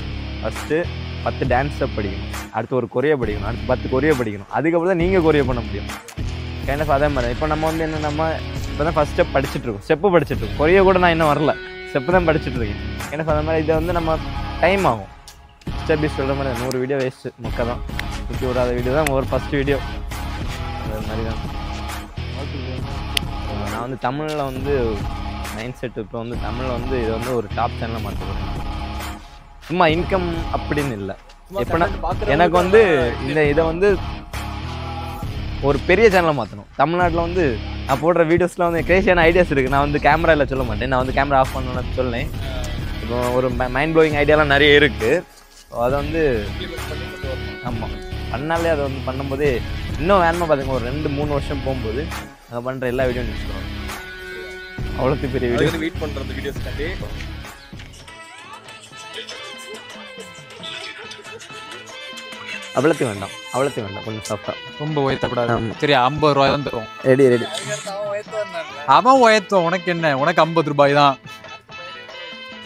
ஃபஸ்ட்டு 10 டான்ஸ் ஸ்டெப் படிக்கணும். அடுத்து ஒரு கொரியா படிக்கணும். அடுத்து 10 கொரியா படிக்கணும். அதுக்கப்புறம் தான் நீங்கள் கொரியா பண்ண முடியும். கைண்ட் ஆஃப் அதே மாதிரி இப்போ நம்ம வந்து என்ன நம்ம இப்போ தான் ஃபஸ்ட் ஸ்டெப் படிச்சுட்ருக்கோம். ஸ்டெப்பு படிச்சுட்ருக்கோம். கொரியா கூட நான் இன்னும் வரல. ஸ்டெப்பு தான் படிச்சுட்ருக்கேன். கைண்ட் ஆஃப் அதே மாதிரி இதை வந்து நம்ம டைம் ஆகும். ஸ்டெப் பை சொல்கிற மாதிரி 100 வீடியோ வேஸ்ட்டு முக்கை தான். சுற்றி விடாத வீடியோ தான் ஒரு ஃபஸ்ட் வீடியோ. அது மாதிரி தான். நான் வந்து தமிழில் வந்து மைண்ட் செட் இப்போ வந்து தமிழில் வந்து இதை வந்து ஒரு டாப் சேனலில் மாற்றுறேன். சும்மா இன்கம் அப்படின்னு இல்லை. எப்படின்னா எனக்கு வந்து இதை வந்து ஒரு பெரிய சேனலை மாற்றணும். தமிழ்நாட்டில் வந்து நான் போடுற வீடியோஸில் வந்து கிரேசியான ஐடியாஸ் இருக்குது. நான் வந்து கேமராவில் சொல்ல மாட்டேன். நான் வந்து கேமரா ஆஃப் பண்ணணும்னு சொல்லேன். இப்போ ஒரு மைண்ட் ப்ளோயிங் ஐடியாலாம் நிறைய இருக்குது. அதை வந்து ஆமாம் பண்ணாலே அதை வந்து பண்ணும்போது இன்னும் வேணுமா பார்த்துங்க. ஒரு 2-3 வருஷம் போகும்போது நாங்கள் பண்ணுற எல்லா வீடியோ நினைச்சுக்கிறோம். அவ்வளோத்து பெரிய வீடியோ வெயிட் பண்ணுறது வீடியோஸ் கட்டி அவ்வளோத்தையும் வேண்டாம் கொஞ்சம் சாப்பிட்டா ரொம்ப உயர்த்தக்கூடாது. சரி 50 ரூபாய் தான் தரும். ரெடி அவன் உயர்த்தும். உனக்கு என்ன? உனக்கு 50 ரூபாய் தான்.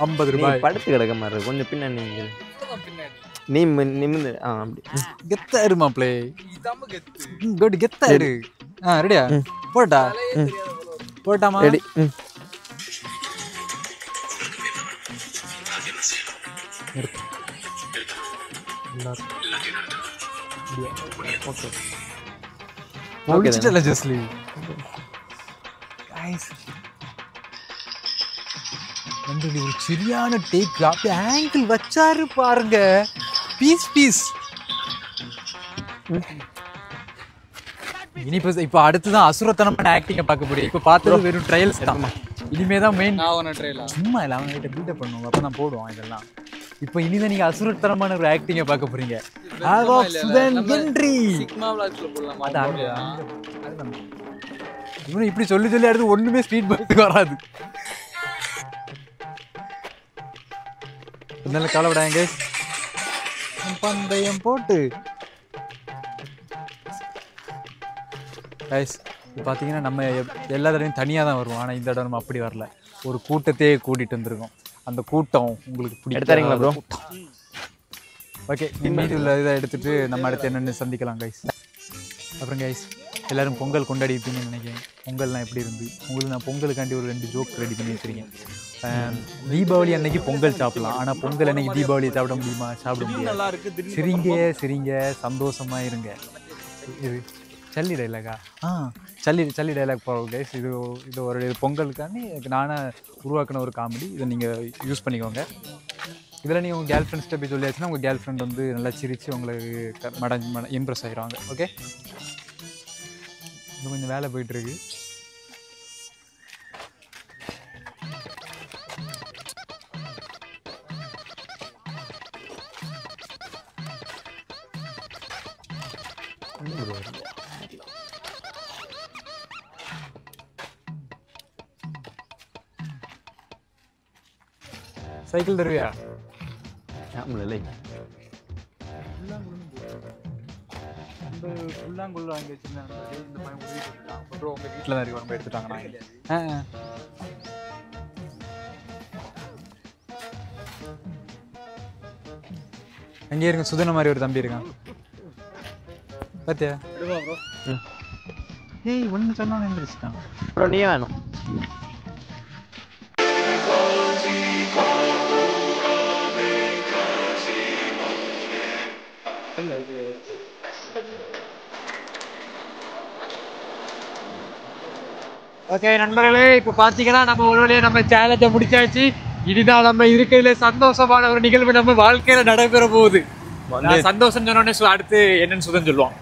50 ரூபாய் படுத்து கிடக்க மாதிரி இருக்கு. கொஞ்சம் பின்னாடி நீ நிமிந்து அப்படி கெத்தா இரு மாப்ளே. குட் கெத்தா இரு. ரெடியா? போட்டாமா? ரெடி. ஓகே முடிச்சிட்டல ஜஸ்லி. வந்து ஒரு சரியான டேக் அப்படியே ஆங்கிள் வச்சாரு பாருங்க. பீஸ் இனி இப்போ அடுத்துதான் அசுரத்தனமான ஆக்டிங்க பார்க்க போறீங்க. இப்போ பார்த்தது வெறும் ட்ரையல்ஸ் தான். இனிமே தான் மெயின். சும்மா இல்லை அவங்க கிட்ட பில்டப் பண்ணுவோம். அப்போ தான் போடுவோம் இதெல்லாம். இப்போ இனிதான் நீங்க அசுரத்தனமான ஒரு ஆக்டிங்க பார்க்க போறீங்க. இவனு இப்படி சொல்லி அடுத்து ஒண்ணுமே ஸ்பீட் பஸ்க்கு வராது. இருந்தாலும் கவலைப்படாங்க கைஸ். பந்தயம் போட்டு கைஸ் பார்த்தீங்கன்னா நம்ம எல்லா தடவையும் தனியாக தான் வருவோம். ஆனால் இந்த இடம் நம்ம அப்படி வரல, ஒரு கூட்டத்தையே கூட்டிகிட்டு வந்திருக்கோம். அந்த கூட்டம் உங்களுக்கு எடுத்தாருங்களா ப்ரோ? ஓகே, மீதி உள்ள இதை எடுத்துகிட்டு நம்ம அடுத்து என்னென்னு சந்திக்கலாம் கைஸ். அப்புறம் கைஸ் எல்லோரும் பொங்கல் கொண்டாடிப்பீங்கன்னு நினைக்கிறேன். பொங்கல்லாம் எப்படி இருந்து உங்களுக்கு நான் பொங்கலுக்காண்டி ஒரு 2 ஜோக் ரெடி பண்ணி வச்சுருக்கேன். தீபாவளி அன்னைக்கு பொங்கல் சாப்பிடலாம், ஆனால் பொங்கல் அன்னைக்கு தீபாவளி சாப்பிட முடியுமா? சாப்பிட முடியாது. சிரிங்க சந்தோஷமா இருங்க. இது சல்லி டைலாகா? சல்லி டைலாக் போகிறோம் கைஸ். இது ஒரு பொங்கலுக்காண்டி நானே உருவாக்கின ஒரு காமெடி. இதை நீங்கள் யூஸ் பண்ணிக்கோங்க. இதில் நீங்கள் உங்கள் கேர்ள் ஃப்ரெண்ட்ஸ்கிட்ட போய் சொல்லியாச்சுன்னா உங்கள் கேர்ள் ஃப்ரெண்ட் வந்து நல்லா சிரித்து உங்களுக்கு இம்ப்ரெஸ் ஆகிடுவாங்க. ஓகே, இது கொஞ்சம் வேலை போயிட்டுருக்கு. சைக்கிள் தருவியா? இல்லை புல்லாங்குள்ள வாங்கி வச்சிருந்தேன். இந்த மாதிரி அப்புறம் உங்கள் வீட்டில் தான் இருக்கு, எடுத்துட்டாங்க. நாங்கள் அங்கே இருங்க. சுதன மாதிரி ஒரு தம்பி இருக்கான் பார்த்தியா? ஏய் ஒன்று சொன்னா எழுந்திரிச்சிட்டான். அப்புறம் நீ வேணும். ஓகே நண்பர்களே, இப்போ பார்த்தீங்கன்னா நம்ம ஒரு வழியாக நம்ம சேலஞ்சை முடிச்சாச்சு. இதுதான் நம்ம இருக்கிறதுல சந்தோஷமான ஒரு நிகழ்வு நம்ம வாழ்க்கையில் நடைபெற போகுது. சந்தோஷம் சொன்னோடனே அடுத்து என்னன்னு சுதன் சொல்லுவோம்.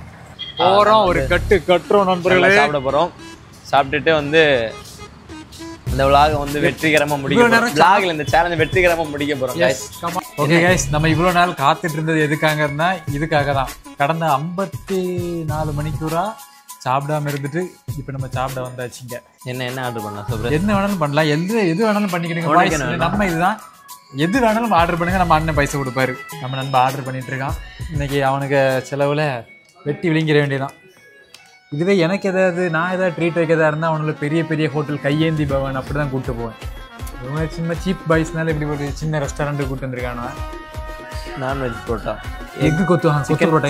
போகிறோம் ஒரு கட்டுறோம் நண்பர்களே. சாப்பிட போகிறோம். சாப்பிட்டுட்டு வந்து இந்த விளாக் வந்து வெற்றிகரமாக முடிக்க இந்த சேலஞ்சை வெற்றிகரமாக முடிக்க போகிறோம். ஓகே கைஸ், நம்ம இவ்வளோ நாள் காத்துட்டு இருந்தது எதுக்காகன்னா இதுக்காக தான். கடந்த 54 மணிக்கூரா சாப்பிடாம இருந்துட்டு இப்போ நம்ம சாப்பிட வந்தாச்சுங்க. என்ன ஆர்டர் பண்ணலாம்? என்ன வேணாலும் பண்ணலாம், எது வேணாலும் பண்ணிக்கிறீங்க. நம்ம இதுதான் எது வேணாலும் ஆர்டர் பண்ணுங்க. நம்ம அண்ணன் பைசா கொடுப்பாரு. நம்ம நண்பன் ஆர்டர் பண்ணிட்டு இருக்கான். இன்னைக்கு அவனுக்கு செலவுல வெட்டி விழுங்கிற வேண்டியதான். இதுவே எனக்கு நான் ஏதாவது ட்ரீட் வைக்கிறதா இருந்தால் அவனுக்கு பெரிய ஹோட்டல் கையேந்தி பவன் அப்படி தான் கூப்பிட்டு போவேன். சின்ன சீப் பாய்ஸ்னால இப்படி ஒரு சின்ன ரெஸ்டாரண்ட்டு கூப்பிட்டு வந்திருக்கானா. நான்வெஜ் புரோட்டா, எக்கு கொத்து புரோட்டா,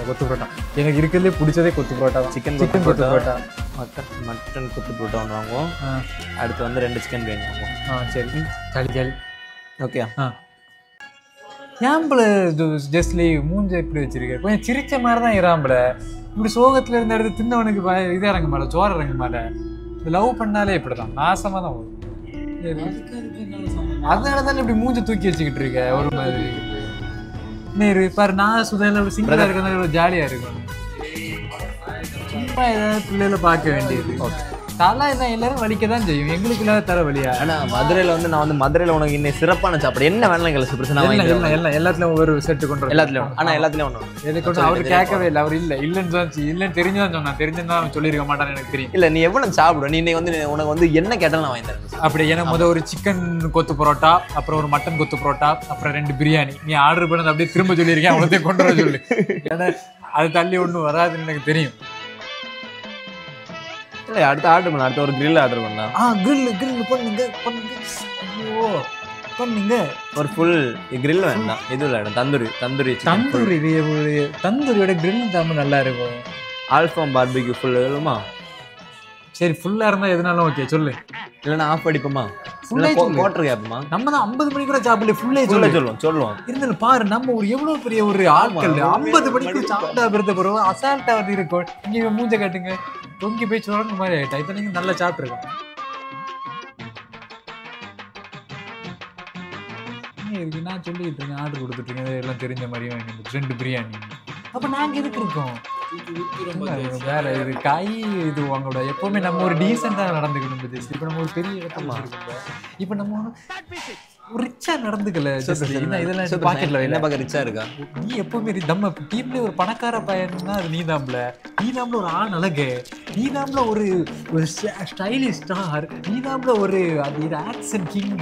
கொத்து புரோட்டா எனக்கு இருக்கிறதுலே பிடிச்சதே கொத்து புரோட்டா தான். சிக்கன் கொத்து புரோட்டா, மட்டன் கொத்து புரோட்டா ஒன்று வாங்குவோம். அடுத்து வந்து 2 சிக்கன் பிரியாணி வாங்குவோம். சரி ஜாலி. ஓகே. ஏம்பளை ஜஸ்ட்லி மூஞ்ச இப்படி வச்சிருக்க, கொஞ்சம் சிரிச்ச மாதிரி தான் இராம்பள. இப்படி சோகத்துல இருந்த இடத்து தின்னவனுக்கு இது இறங்க மாட்டே, சோறு இறங்க மாட்டே. லவ் பண்ணாலே இப்படிதான் நாசமா தான் வரும். அதனாலதான் இப்படி மூஞ்ச தூக்கி வச்சுக்கிட்டு இருக்க ஒரு மாதிரி. நேரு பாரு, நான் சுதையில சிங்கிளா இருக்கிறது ஜாலியா இருக்கும். சும்மா ஏதாவது பிள்ளைல பார்க்க வேண்டியது. தலை தான் எல்லாரும் வலிக்கதான் செய்யும், எங்களுக்கு இல்லாத தர வலியா? ஆனா மதுரையில வந்து நான் வந்து மதுரையில உனக்கு இன்னும் சிறப்பான சாப்பாடு என்ன வேணாலும் எல்லாத்துலயும் ஒரு செட்டு கொண்டு எல்லாத்துலயும். ஆனா எல்லாத்துலயும் ஒண்ணு எதை கொண்டு அவர் கேட்கவே இல்லை. அவர் இல்லைன்னு தெரிஞ்சுதான் சொன்னான். தெரிஞ்சுதான் அவன் சொல்லியிருக்க மாட்டான்னு எனக்கு தெரியும். இல்ல நீ எவ்வளவு சாப்பிடுவ, நீ வந்து உனக்கு வந்து என்ன கேட்டாலும் நான் வாங்கி தரேன். அப்படி எனக்கு ஒரு சிக்கன் கொத்து பரோட்டா, அப்புறம் ஒரு மட்டன் கொத்து பரோட்டா, அப்புறம் 2 பிரியாணி. நீ ஆர்டர் பண்ணது அப்படியே திரும்ப சொல்லியிருக்கேன், அவ்வளோத்தையும் கொண்டு வர சொல்லு. ஏன்னா அது தள்ளி ஒன்றும் வராதுன்னு எனக்கு தெரியும். இல்ல அடுத்த ஆர்டர் பண்ண, அடுத்த ஒரு கிரில் ஆர்டர் பண்ணலாம். கிரில் பண்ணுங்க. ஒரு ஃபுல் கிரில் வேண்டாம், இது இல்லை தந்தூரியோட கிரில் தான் நல்லா இருக்கும். ஆல்ஃபாம் பார்பிக்யூ ஃபுல் வேணுமா? சரி ஃபுல்லா இருந்தா எதுனாலும் ஓகே சொல்லு. இல்லைன்னா ஆஃப் அடிப்போமா? குவார்டர் கேப்போமா? நம்ம தான் 50 மணிக்கு கூட சாப்பிடல, ஃபுல்லே சொல்லுவோம். இருந்தாலும் பாரு, நம்ம ஒரு எவ்வளவு பெரிய ஒரு ஆட்கள் 50 மணிக்கு சாப்பிட்டா பிறந்த பிறகு அசால்ட்டா வந்து இருக்கும். இங்க மூஞ்ச காட்டுங்க, தொங்கி போய் சுரங்க மாதிரி ஆயிட்டா. இப்ப நீங்க நல்லா சாப்பிட்டுருக்கோம். இருக்கு நான் சொல்லிட்டு இருக்கேன், ஆர்டர் கொடுத்துட்டு இருக்கேன், எல்லாம் தெரிஞ்ச மாதிரி வாங்கி 2 பிரியாணி. அப்ப நாங்க எதுக்கு இருக்கோம்? வேற இது கை இது உங்களோட எப்பவுமே நம்ம ஒரு டீசெண்டா நடந்துக்கணும். இப்ப நம்ம ஒரு பெரிய இடத்துல இருக்கோம். இப்ப நம்ம ரிச்சா நடந்துக்கல இதெல்லாம் பாக்கெட்ல என்ன பார்க்க ரிச்சா இருக்கா? நீ எப்பவுமே நம்ம டீம்ல ஒரு பணக்கார பையன்னா அது நீதாம்ல ஒரு ஆண் அழகு, நீதாம்ல ஒரு ஸ்டைலிஷ் ஸ்டார், நீதாம்ல ஒரு அது ஆக்சன் கிங்,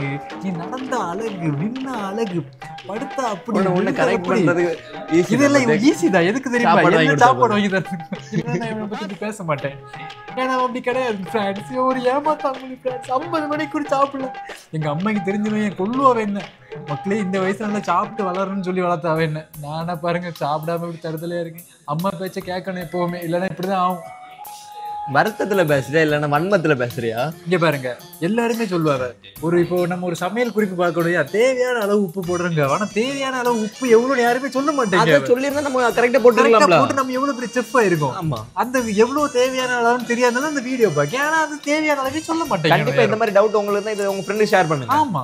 நீ நடந்த அழகு, நின்ன அழகு, படுத்தா அப்படி ஒண்ணு கரெக்ட் பண்றது இதெல்லாம் ஈஸி தான். எதுக்கு தெரியுமா? சாப்பாடு வாங்கி தரேன் பேச மாட்டேன். ஏன்னா அப்படி கிடையாது ஃப்ரெண்ட்ஸ். ஒரு ஏமாத்தாங்க ஃப்ரெண்ட்ஸ். 50 மணிக்கு கூட சாப்பிடல. எங்க அம்மாக்கு தெரிஞ்சுவேன் கொல்லுவாவே என்ன மக்களே இந்த வயசுல நல்லா சாப்பிட்டு வளரணும்னு சொல்லி வளர்த்தாவே என்ன. நானா பாருங்க சாப்பிடாம இப்படி தருதலையா இருக்கேன். அம்மா பேச்ச கேட்கணும் எப்பவுமே, இல்லைன்னா இப்படிதான் ஆகும். வருத்தத்துல பேசுறியா இல்லன்னா வன்மத்துல பேசுறியா? இங்க பாருங்க எல்லாருமே சொல்லுவாங்க இப்போ நம்ம ஒரு சமையல் குறிப்பு பார்க்கணும், தேவையான அளவு உப்பு போடுறோங்க. ஆனா தேவையான அளவு உப்பு எவ்வளவு யாருமே சொல்ல மாட்டேங்க. சொல்லிருந்தா நம்ம கரெக்டா போட்டுடலாம்ல. நம்ம எவ்வளவு பெரிய செஃப் ஆயிருக்கும். ஆமா, அந்த எவ்வளவு தேவையான அளவுன்னு தெரியாதனால அந்த வீடியோ பாக்க. ஆனா அது தேவையான அளவே சொல்ல மாட்டேங்க. கண்டிப்பா இந்த மாதிரி டவுட் உங்களுக்கு தான் இது உங்க ஃப்ரெண்ட் ஷேர் பண்ணுங்க. ஆமா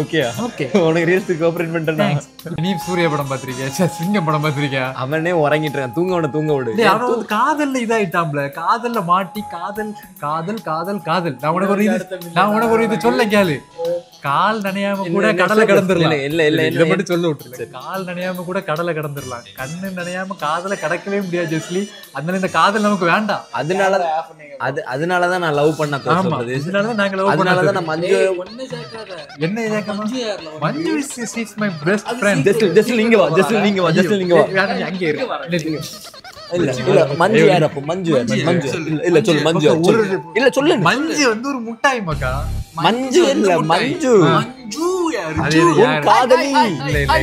ஓகே ஓகே. உனக்கு ரீல்ஸ் கோஆபரேட் பண்றேன். நீ சூர்யா படம் பாத்திருக்கியா? சிங்கம் படம் பாத்திருக்கியா? அவனே உறங்கிட்டு இருக்கான். தூங்க விடு. அவன் காதல்ல இதாயிட்டாம்ல. காதல்ல மாட்டி காதல் காதல் காதல் காதல். நான் உனக்கு ஒரு இது சொல்ல கேளு. கால் நனையாம கூட கடலை கடந்துடலாம். இதை மட்டும் சொல்ல விட்டுருல. கால் நனையாம கூட கடலை கடந்துடலாம். கண்ணு நனையாம காதலை கடக்கவே முடியாது ஜெஸ்லி. அதனால இந்த காதல் நமக்கு வேண்டாம். அதனாலதான் நான் லவ் பண்ண சொல்றது. அதனாலதான் நாங்க லவ் அதனாலதான் நான் மஞ்சு என்ன Manju is my best friend. Just நீங்க வா. அங்கே இருக்கு. இல்ல மஞ்சு யார்? அப்ப மஞ்சு இல்ல சொல்லு. மஞ்சு இல்ல சொல்லு. மஞ்சு வந்து ஒரு முட்டாய் மக்கா. மஞ்சு இல்ல மஞ்சு அது யார்? காதலி. இல்ல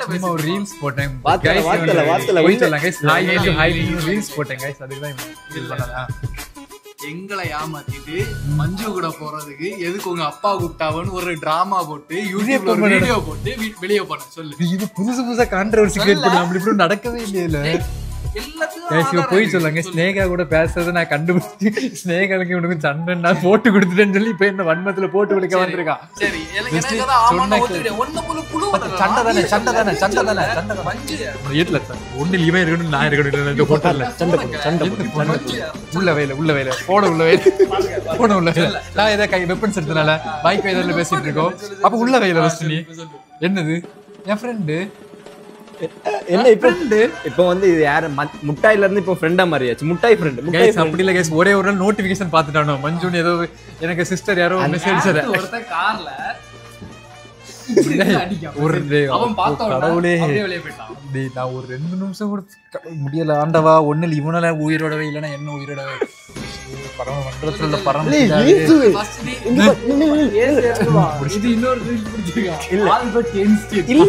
சும்மா ஒரு ரீல்ஸ் போட்டேன் வார்த்தல போய் சொல்லலாம் கைஸ். ஹாய் ரீல்ஸ் போட்டேன் கைஸ். அதுக்கு தான் ஃபீல் பண்ணதா. எங்களை ஏமாத்திட்டு மஞ்சு கூட போறதுக்கு எதுக்கு உங்க அப்பா கூப்பிட்டாவன்னு ஒரு டிராமா போட்டு யூடியூப்ல ஒரு வீடியோ போட்டு வெளியே போன சொல்லு. இது புதுசா கான்ட்ரோவர்சி கிரியேட் பண்ணலாம். அப்படி இப்படி நடக்கவே இல்லையில. போய் சொல்லாங்க. ஸ்னேகா கூட பேசுறத நான் கண்டுபிடிச்சு ஸ்னேகாவுக்கு இவனுக்கு சண்டை போட்டு கொடுத்துட்டேன்னு சொல்லி இப்ப என்ன வன்மத்துல போட்டு விடுக்க வந்திருக்கான். ஒண்ணு இவன் இருக்கணும் நான் இருக்கணும். ஹோட்டல்ல உள்ள வயல போன உள்ள நான் ஏதாவது கை வெப்பன்ஸ் எடுத்தனால பைக் வயதில் பேசிட்டு இருக்கோம். அப்ப உள்ள வயல நீ என்னது என் ஃப்ரெண்டு என்ன இப்ப வந்து இது யாரு முட்டாயில இருந்து இப்ப ஃப்ரெண்டா மாறியாச்சு. முட்டாய் ஃப்ரெண்ட் அப்படி இல்ல கைஸ். ஒரே ஒரு நாள் நோட்டிபிகேஷன் பாத்துட்டானோ மஞ்சுன்னு ஏதோ எனக்கு சிஸ்டர் யாரோ மெசேஜ் ஒருத்தன் கார்ல கடவுளே நான் ஒரு 2 நிமிஷம் கூட முடியல. ஆண்டவா ஒண்ணு இவனால உயிரோடவே இல்லைன்னா என்ன உயிரோடவே பரம பரம்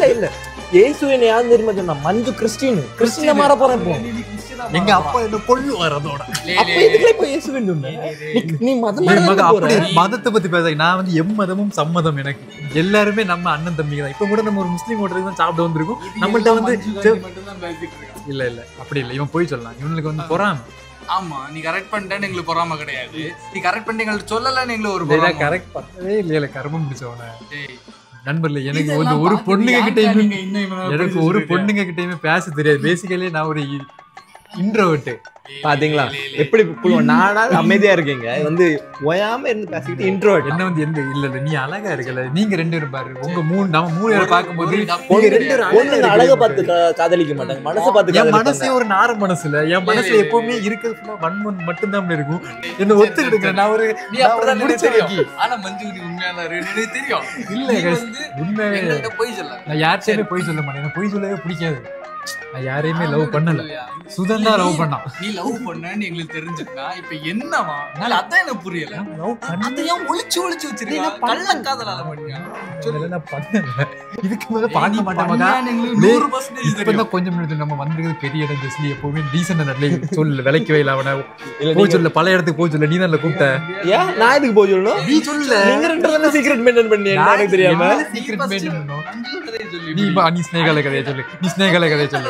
இல்ல இயேசுவின் யார் தெரியுமா சொன்னா? மஞ்சு கிறிஸ்டியனா மாற போறேன். எங்க அப்பா என்ன கொள்ளு வரதோட அப்ப இதுல இப்ப இயேசுவின் சொன்ன நீ மதத்தை பத்தி பேச. நான் வந்து எம்மதமும் சம்மதம். எனக்கு எல்லாருமே நம்ம அண்ணன் தம்பிங்க தான். இப்ப கூட நம்ம ஒரு முஸ்லீம் ஹோட்டலுக்கு தான் சாப்பிட வந்திருக்கோம். நம்மள்ட்ட வந்து இல்ல அப்படி இல்ல. இவன் போய் சொல்லலாம். இவனுக்கு வந்து பொறாம. ஆமா நீ கரெக்ட் பண்ணிட்டேன்னு எங்களுக்கு பொறாம கிடையாது. நீ கரெக்ட் பண்ணி எங்களுக்கு சொல்லலன்னு எங்களுக்கு ஒரு கரெக்ட் பண்ணவே இல்லையா? கர்மம் பிடிச்சவன நண்பர்ல எனக்கு வந்து ஒரு பொண்ணுங்க கிட்டயுமே பேச தெரியாது. பேசிக்கலி நான் ஒரு இன்ட்ரோவர்ட். பாத்தீங்களா எப்படி நானாவது அமைதியா இருக்கீங்க வந்து ஓயாம இருந்து பேசிக்கிட்டு இன்ட்ரோவர்ட். என்ன வந்து எந்த இல்ல நீ அழகா இருக்கல. நீங்க 2 பேரும் பாரு. உங்க நம்ம 3 பேரை பார்க்கும்போது அழகா பார்த்து காதலிக்க மாட்டாங்க. மனசை பார்த்து. என் மனசே ஒரு நார மனசுல என் மனசுல எப்பவுமே இருக்கிறது வன்மன் மட்டும்தான் இருக்கும். என்ன ஒத்துக்கிடுங்க. நான் ஒரு நீ அப்படிதான் முடிச்சிருக்கீங்க. ஆனா மஞ்சு நீ உண்மையான எனக்கு தெரியும். இல்ல உண்மையே போய் சொல்ல. நான் யார்கிட்டயுமே போய் சொல்ல மாட்டேன். எனக்கு போய் சொல்லவே பிடிக்காது. நான் யாரையுமே லவ் பண்ணல. சுதந்தா லவ் பண்ணா. நீ லவ் பண்ணன்னு எங்களுக்கு தெரிஞ்சுக்கா இப்ப என்னவா? அதான் எனக்கு புரியல. அதையும் ஒளிச்சு வச்சிருக்கீங்க. கள்ள காதலால பண்ணியா? நான் பண்ணல. இதுக்கு மேல பார்க்க மாட்டாங்க. 100% கொஞ்சம் மினிட் நம்ம வந்திருக்கிறது பெரிய இடம். ஜெஸ்லி எப்பவுமே டீசன்ட் நல்ல சொல்லு. விலைக்கு வைல அவனை போய் சொல்ல. பல இடத்துக்கு போய் சொல்ல. நீ தான் கூப்பிட்ட. ஏன் நான் இதுக்கு போய் சொல்லணும்? நீ சொல்ல. நீங்க 2 பேரும் சீக்ரெட் மெயின்டெய்ன் பண்ணி எனக்கு தெரியாம சீக்ரெட் மெயின்டெய்ன் பண்ணனும். நீ ஸ்னேகால கதையை சொல்லு. நீ ஸ்னேகால கதையை சொல்லு.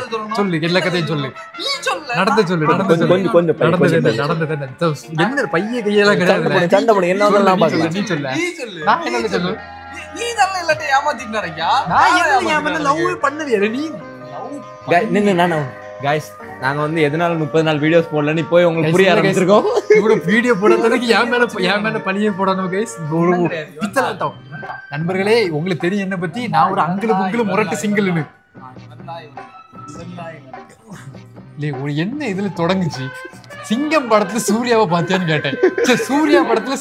எல்லா கதையும் சொல்லு. நடந்து சொல்லு. என்ன பைய கையெல்லாம் கிடையாது. சண்டை போடு. என்ன பார்க்கலாம். நீ சொல்லு. நான் என்ன சொல்லு? நீ தான் இல்லட்ட ஏமாத்திட்டு இருக்கயா? நான் என்ன ஏமாத்த லவ் பண்ணவே நீ நின்னு गाइस நாங்க வந்து எதனால 30 நாள் வீடியோஸ் போடலன்னு போய் உங்களுக்கு புரிய ஆரம்பிச்சிருக்கோம். இவ்வளவு வீடியோ போடுறதுக்கு ஏன் மேல பழியே போடணும் गाइस. பித்தலாட்டம் நண்பர்களே உங்களுக்கு தெரியும் என்ன பத்தி, நான் ஒரு அங்கிளு முரட்டு சிங்கிள்னு என்ன இதுல தொடங்குச்சு. சிங்கம் படத்துல சூர்யாவை பார்த்தியான்னு கேட்டேன். சூர்யா படத்துல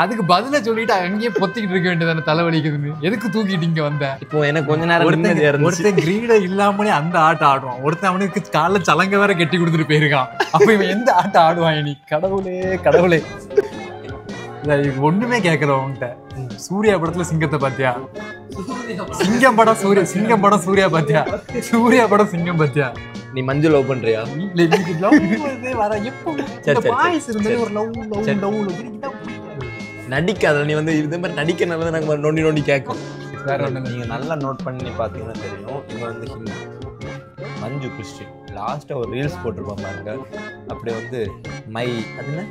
அதுக்கு பதில சொல்லிட்டு அங்கேயே பொத்திக்கிட்டு இருக்க வேண்டியதான, தலைவலிக்குதுன்னு. எதுக்கு தூக்கிட்டு இங்க வந்த? இப்போ எனக்கு கொஞ்ச நேரம் ஒருத்தன் கிரீட இல்லாமலே அந்த ஆட்டம் ஆடுவான், ஒருத்தன் அவனுக்கு காலைல சலங்க வேற கட்டி கொடுத்துட்டு போயிருக்கான். அப்ப இவன் எந்த ஆட்டம் ஆடுவான் நீ? கடவுளே ஒண்ணுமே கேட்கல உன்கிட்ட. சூர்யா படத்துல சிங்கத்தை பாத்தியா? சிங்கம் படம் சூர்யா பாத்தியா? சூர்யா படம் சிங்கம் பாத்தியா? நீ மஞ்சு லவ் பண்றியா? நடிக்காத நீ வந்து இது மாதிரி நடிக்கிறனால நாங்க நோண்டி கேட்கும். வேற ஒண்ணு நீங்க நல்லா நோட் பண்ணி பாத்தீங்கன்னா தெரியும். இவன் வந்து ஹிந்தி, மஞ்சு கிறிஸ்டின். லாஸ்டா ஒரு ரீல்ஸ் போட்டிருப்பான் பாருங்க. அப்படியே வந்து மை அதுன்னு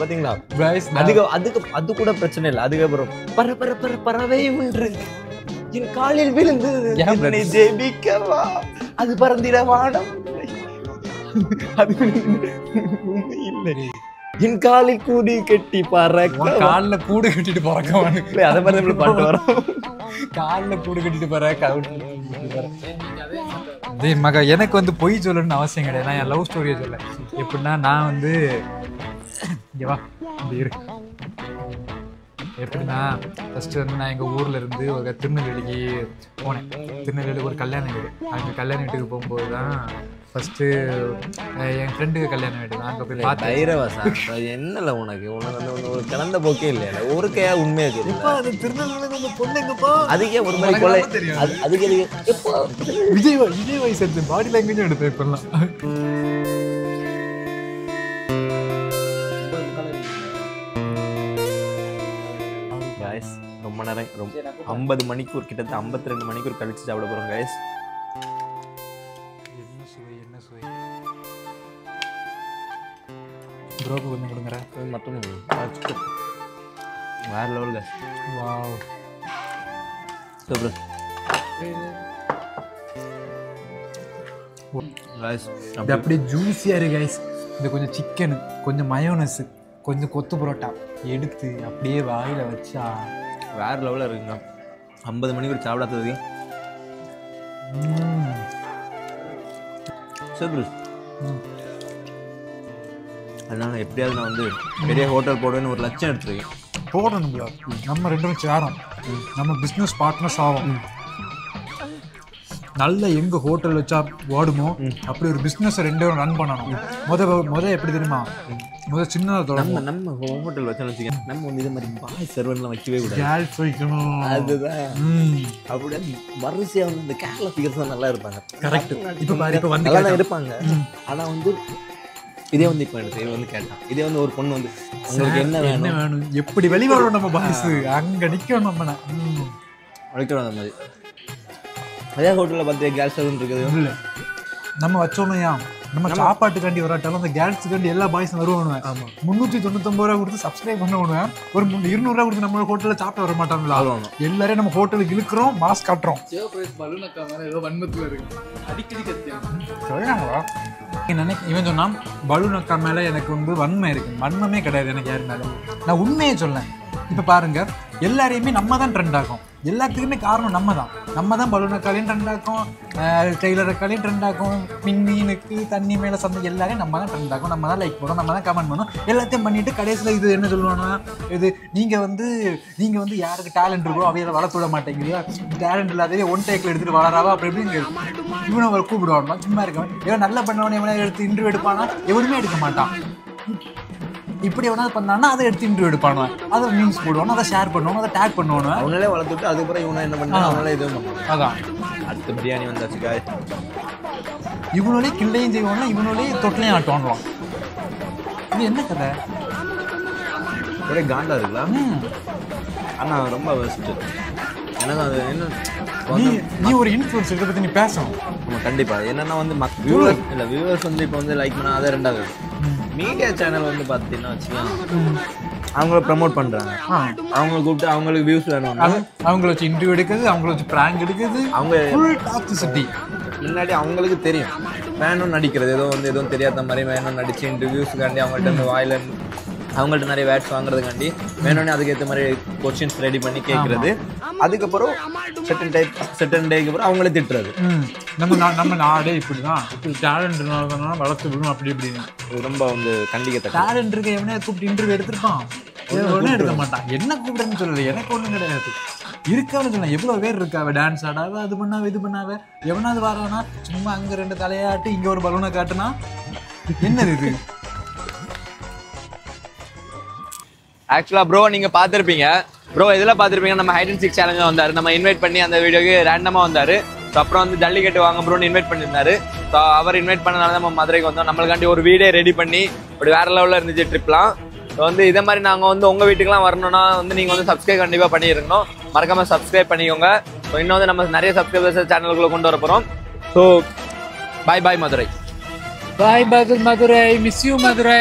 பாத்தீங்களா? அது கூட பிரச்சனை இல்லை. அதுக்கப்புறம் பறவை ஒன்று என் காலில் விழுந்து ஜெபிக்கவா அது பறந்திட வானம் இல்லை என் காலில் கூடி கட்டி பறக்க. கால்ல கூடு கட்டிட்டு பறக்கவானு அதை மாதிரி பாட்டு வரும். கால்ல கூடு கட்டிட்டு பறக்க. மக எனக்கு வந்து பொய் சொல்லணும்னு அவசியம் கிடையாது. நான் என் லவ் ஸ்டோரியை சொல்ல. எப்படின்னா நான் வந்து எப்படின்னா ஃபர்ஸ்ட் வந்து நான் எங்கள் ஊர்ல இருந்து ஒரு திருநெல்வேலிக்கு போனேன். திருநெல்வேலிக்கு ஒரு கல்யாண வீடு. அங்கே கல்யாண வீட்டுக்கு போகும்போது தான் ஃபர்ஸ்ட்டு என் ஃப்ரெண்டுக்கு கல்யாண வீடு. நான் அங்கே போய் பார்த்தேன். என்னல உனக்கு ஒரு கிளந்த போக்கே இல்லையா? ஒரு கையா உண்மையா இருக்கு. அது திருநெல்வேலி பொண்ணுங்கப்பா. அதுக்கே ஒரு மாதிரி கொலை. அதுக்கு விஜய் வயசு எடுத்து பாடி லாங்குவேஜும் எடுத்தேன் இப்பெல்லாம். ரொம்ப நேரம் 50 மணிக்கூர் கிட்டத்தட்ட 52 மணிக்கூர் கழிச்சு சாப்பிட போறோம் கைஸ். என்ன சுவை ப்ரோக்கு கொஞ்சம் கொடுங்கற மட்டும் வேற level guys. Wow super guys. அப்படியே ஜூஸியா இருக்கு கைஸ். இந்த கொஞ்சம் சிக்கன், கொஞ்சம் மயோனஸ், கொஞ்சம் கொத்து பரோட்டா எடுத்து அப்படியே வாயில வச்சா வேற லெவலில் இருக்குங்க. 50 மணிக்கு ஒரு சாப்பிடாதது சூப்பர். அதனால எப்படியாவது நான் வந்து பெரிய ஹோட்டல் போடுவேன்னு ஒரு லட்சம் எடுத்துருக்கேன். போடணும். நம்ம 2 பேரும் சேரோம். நம்ம பிஸ்னஸ் பார்ட்னர்ஸ் ஆகும். நல்ல எங்க ஹோட்டல் வச்சா ஓடுமோ அப்படி ஒரு பிஸ்னஸ் 2 பேரும் ரன் பண்ணணும். முத எப்படி தெரியுமா? முத சின்னதா நம்ம ஹோட்டல் வச்சு நம்ம வந்து இது மாதிரி பாய் சர்வர்லாம் வைக்கவே கூடாது. கேர்ள்ஸ் வைக்கணும். அதுதான் அப்படியே வரிசையா வந்து இந்த கேரளா ஃபிகர்ஸ் தான் நல்லா இருப்பாங்க. கரெக்ட். இப்போ பாரு, இப்போ வந்து நல்லா இருப்பாங்க. ஆனா வந்து இதே வந்து இப்போ எடுத்து வந்து கேட்டான். இதே வந்து ஒரு பொண்ணு வந்து உங்களுக்கு என்ன வேணும் எப்படி வெளிவரும் நம்ம பாய்ஸ் அங்க நிக்கணும். நம்ம வளைக்கிறோம் அந்த மாதிரி. அதே ஹோட்டலில் பார்த்து கேஸ் ஸ்டவ் இருக்குது இல்லை. நம்ம வச்சோம்யா நம்ம சாப்பாட்டுக்காண்டி வராட்டாலும் அந்த கேஸுக்காண்டி எல்லா பாய்ஸும் வருவானுங்க. 399 ரூபா கொடுத்து சப்ஸ்கிரைப் பண்ண விடுவேன். ஒரு 200 ரூபா கொடுத்து நம்ம ஹோட்டலில் சாப்பிட வர மாட்டாங்களா? எல்லாரையும் நம்ம ஹோட்டலுக்கு இழுக்கிறோம், மாஸ்க் காட்டுறோம். இவன் சொன்னான் பலூன் அக்கா மேல எனக்கு வந்து வன்மை இருக்கு. வன்மமே கிடையாது எனக்கு யாரு மேல. நான் உண்மையை சொல்லேன். இப்ப பாருங்க, எல்லாரையுமே நம்ம தான் ட்ரெண்ட் ஆகும். எல்லாத்துக்குமே காரணம் நம்ம தான் பலூன் அக்காலையும் ட்ரெண்ட் ஆகும், டெய்லர் அக்காலையும் ட்ரெண்ட் ஆகும், மீனுக்கு தண்ணி மேல சந்தை எல்லாரையும் நம்ம தான் ட்ரெண்ட் ஆகும். நம்ம தான் லைக் பண்ணோம், நம்ம தான் கமெண்ட் பண்ணோம். எல்லாத்தையும் பண்ணிட்டு கடைசியில் இது என்ன சொல்லுவானா, இது நீங்க வந்து யாருக்கு டேலண்ட் இருக்கோ அவையில வளர்த்து விட மாட்டேங்குது, டேலண்ட் இல்லாதவே ஒன் டேக்ல எடுத்துட்டு வளராவா அப்படி இப்படின்னு இவனை அவர் கூப்பிடுவான். சும்மா இருக்கவன் எவன் நல்லா பண்ணவனே எவனை எடுத்து இன்டர்வியூ எடுப்பானா? எவனுமே எடுக்க மாட்டான். இப்படி எவனாவது பண்ணான்னா அதை எடுத்து இன்டர்வியூ எடுப்பானு, அதை மீன்ஸ் போடுவானு, அதை ஷேர் பண்ணுவானு, அதை டேக் பண்ணுவானு. அவங்களே வளர்த்துட்டு அதுக்கப்புறம் இவனை என்ன பண்ணா அவங்களே இது அதான் அடுத்த பிரியாணி வந்தாச்சு. இவனோடே கிள்ளையும் செய்வானா, இவனோடே தொட்டிலையும் ஆட்டுவானுவான். இது என்ன கதை? ஒரே காண்டா இருக்கலாம். ஆனா ரொம்ப பெஸ்ட். எனக்கு அது என்ன, நீ ஒரு இன்ஃப்ளூயன்ஸ் இதை பத்தி நீ பேசணும். கண்டிப்பா. என்னன்னா வந்து வியூவர்ஸ் வந்து இப்போ வந்து லைக் பண்ணா அதை ரெண்டாவது. மீடியா சேனல் வந்து பார்த்தீங்கன்னா வச்சுக்கலாம், அவங்கள ப்ரமோட் பண்றாங்க. அவங்கள கூப்பிட்டு அவங்களுக்கு வியூஸ் வேணும், அவங்கள வச்சு இன்டர்வியூ எடுக்குது, அவங்கள வச்சு பிராங்க் எடுக்குது. அவங்க டாக்ஸிசிட்டி முன்னாடி அவங்களுக்கு தெரியும் வேணும் நடிக்கிறது, எதுவும் தெரியாத மாதிரி வேணும் நடிச்சு இன்டர்வியூஸ்க்காண்டி அவங்கள்ட்ட நிறைய வேட்ஸ் வாங்குறதுக்காண்டி வேணும்னு அதுக்கேற்ற மாதிரி கொஸ்டின்ஸ் ரெடி பண்ணி கேட்கறது. அதுக்கப்புறம் செட்டன் டேக்கு அப்புறம் அவங்களே திட்டுறது. நம்ம நாடே இப்படிதான், இப்படி டேலண்ட் வளர்த்து விடணும் அப்படி இப்படின்னு. ரொம்ப கண்டிக்க டேலண்ட் இருக்க எவனே கூப்பிட்டு இன்டர்வியூ எடுத்திருப்பான், ஒன்றும் எடுக்க மாட்டான். என்ன கூப்பிடுறேன்னு சொல்லல, எனக்கு ஒன்றும் கிடையாது. இருக்கான்னு சொன்னா எவ்வளவு பேர் இருக்காவ, டான்ஸ் ஆடாவ, அது பண்ணாவ இது பண்ணாவ. எவனாவது வரானா சும்மா அங்க 2 தலையாட்டி இங்க ஒரு பலூனை காட்டுனா என்னது இது? ஆக்சுவலா ப்ரோ நீங்க பாத்திருப்பீங்க, ப்ரோ இதெல்லாம் பாத்திருப்பீங்க, நம்ம ஹைட் அண்ட் சீக் சேலஞ்சா வந்தாரு, நம்ம இன்வைட் பண்ணி அந்த வீடியோக்கு ரேண்டமா வந்தாரு. ஸோ அப்புறம் ஜல்லிக்கட்டு வாங்க ப்ரோன்னு இன்வைட் பண்ணியிருந்தாரு. ஸோ அவர் இன்வைட் பண்ணனால நம்ம மதுரைக்கு வந்தோம். நம்மளுக்காண்டி ஒரு வீடியோ ரெடி பண்ணி அப்படி வேற லெவலில் இருந்துச்சு ட்ரிப்லாம். ஸோ இதே மாதிரி நாங்கள் உங்கள் வீட்டுக்குலாம் வரணும்னா நீங்கள் சப்ஸ்கிரைப் கண்டிப்பாக பண்ணியிருக்கணும். மறக்காம சப்ஸ்கிரைப் பண்ணிக்கோங்க. ஸோ இன்னும் நம்ம நிறைய சப்ஸ்கிரைபர்ஸ் சேனலுக்குள்ள கொண்டு வர போகிறோம். So bye bye Madurai. Bye bye Madurai, miss you Madurai.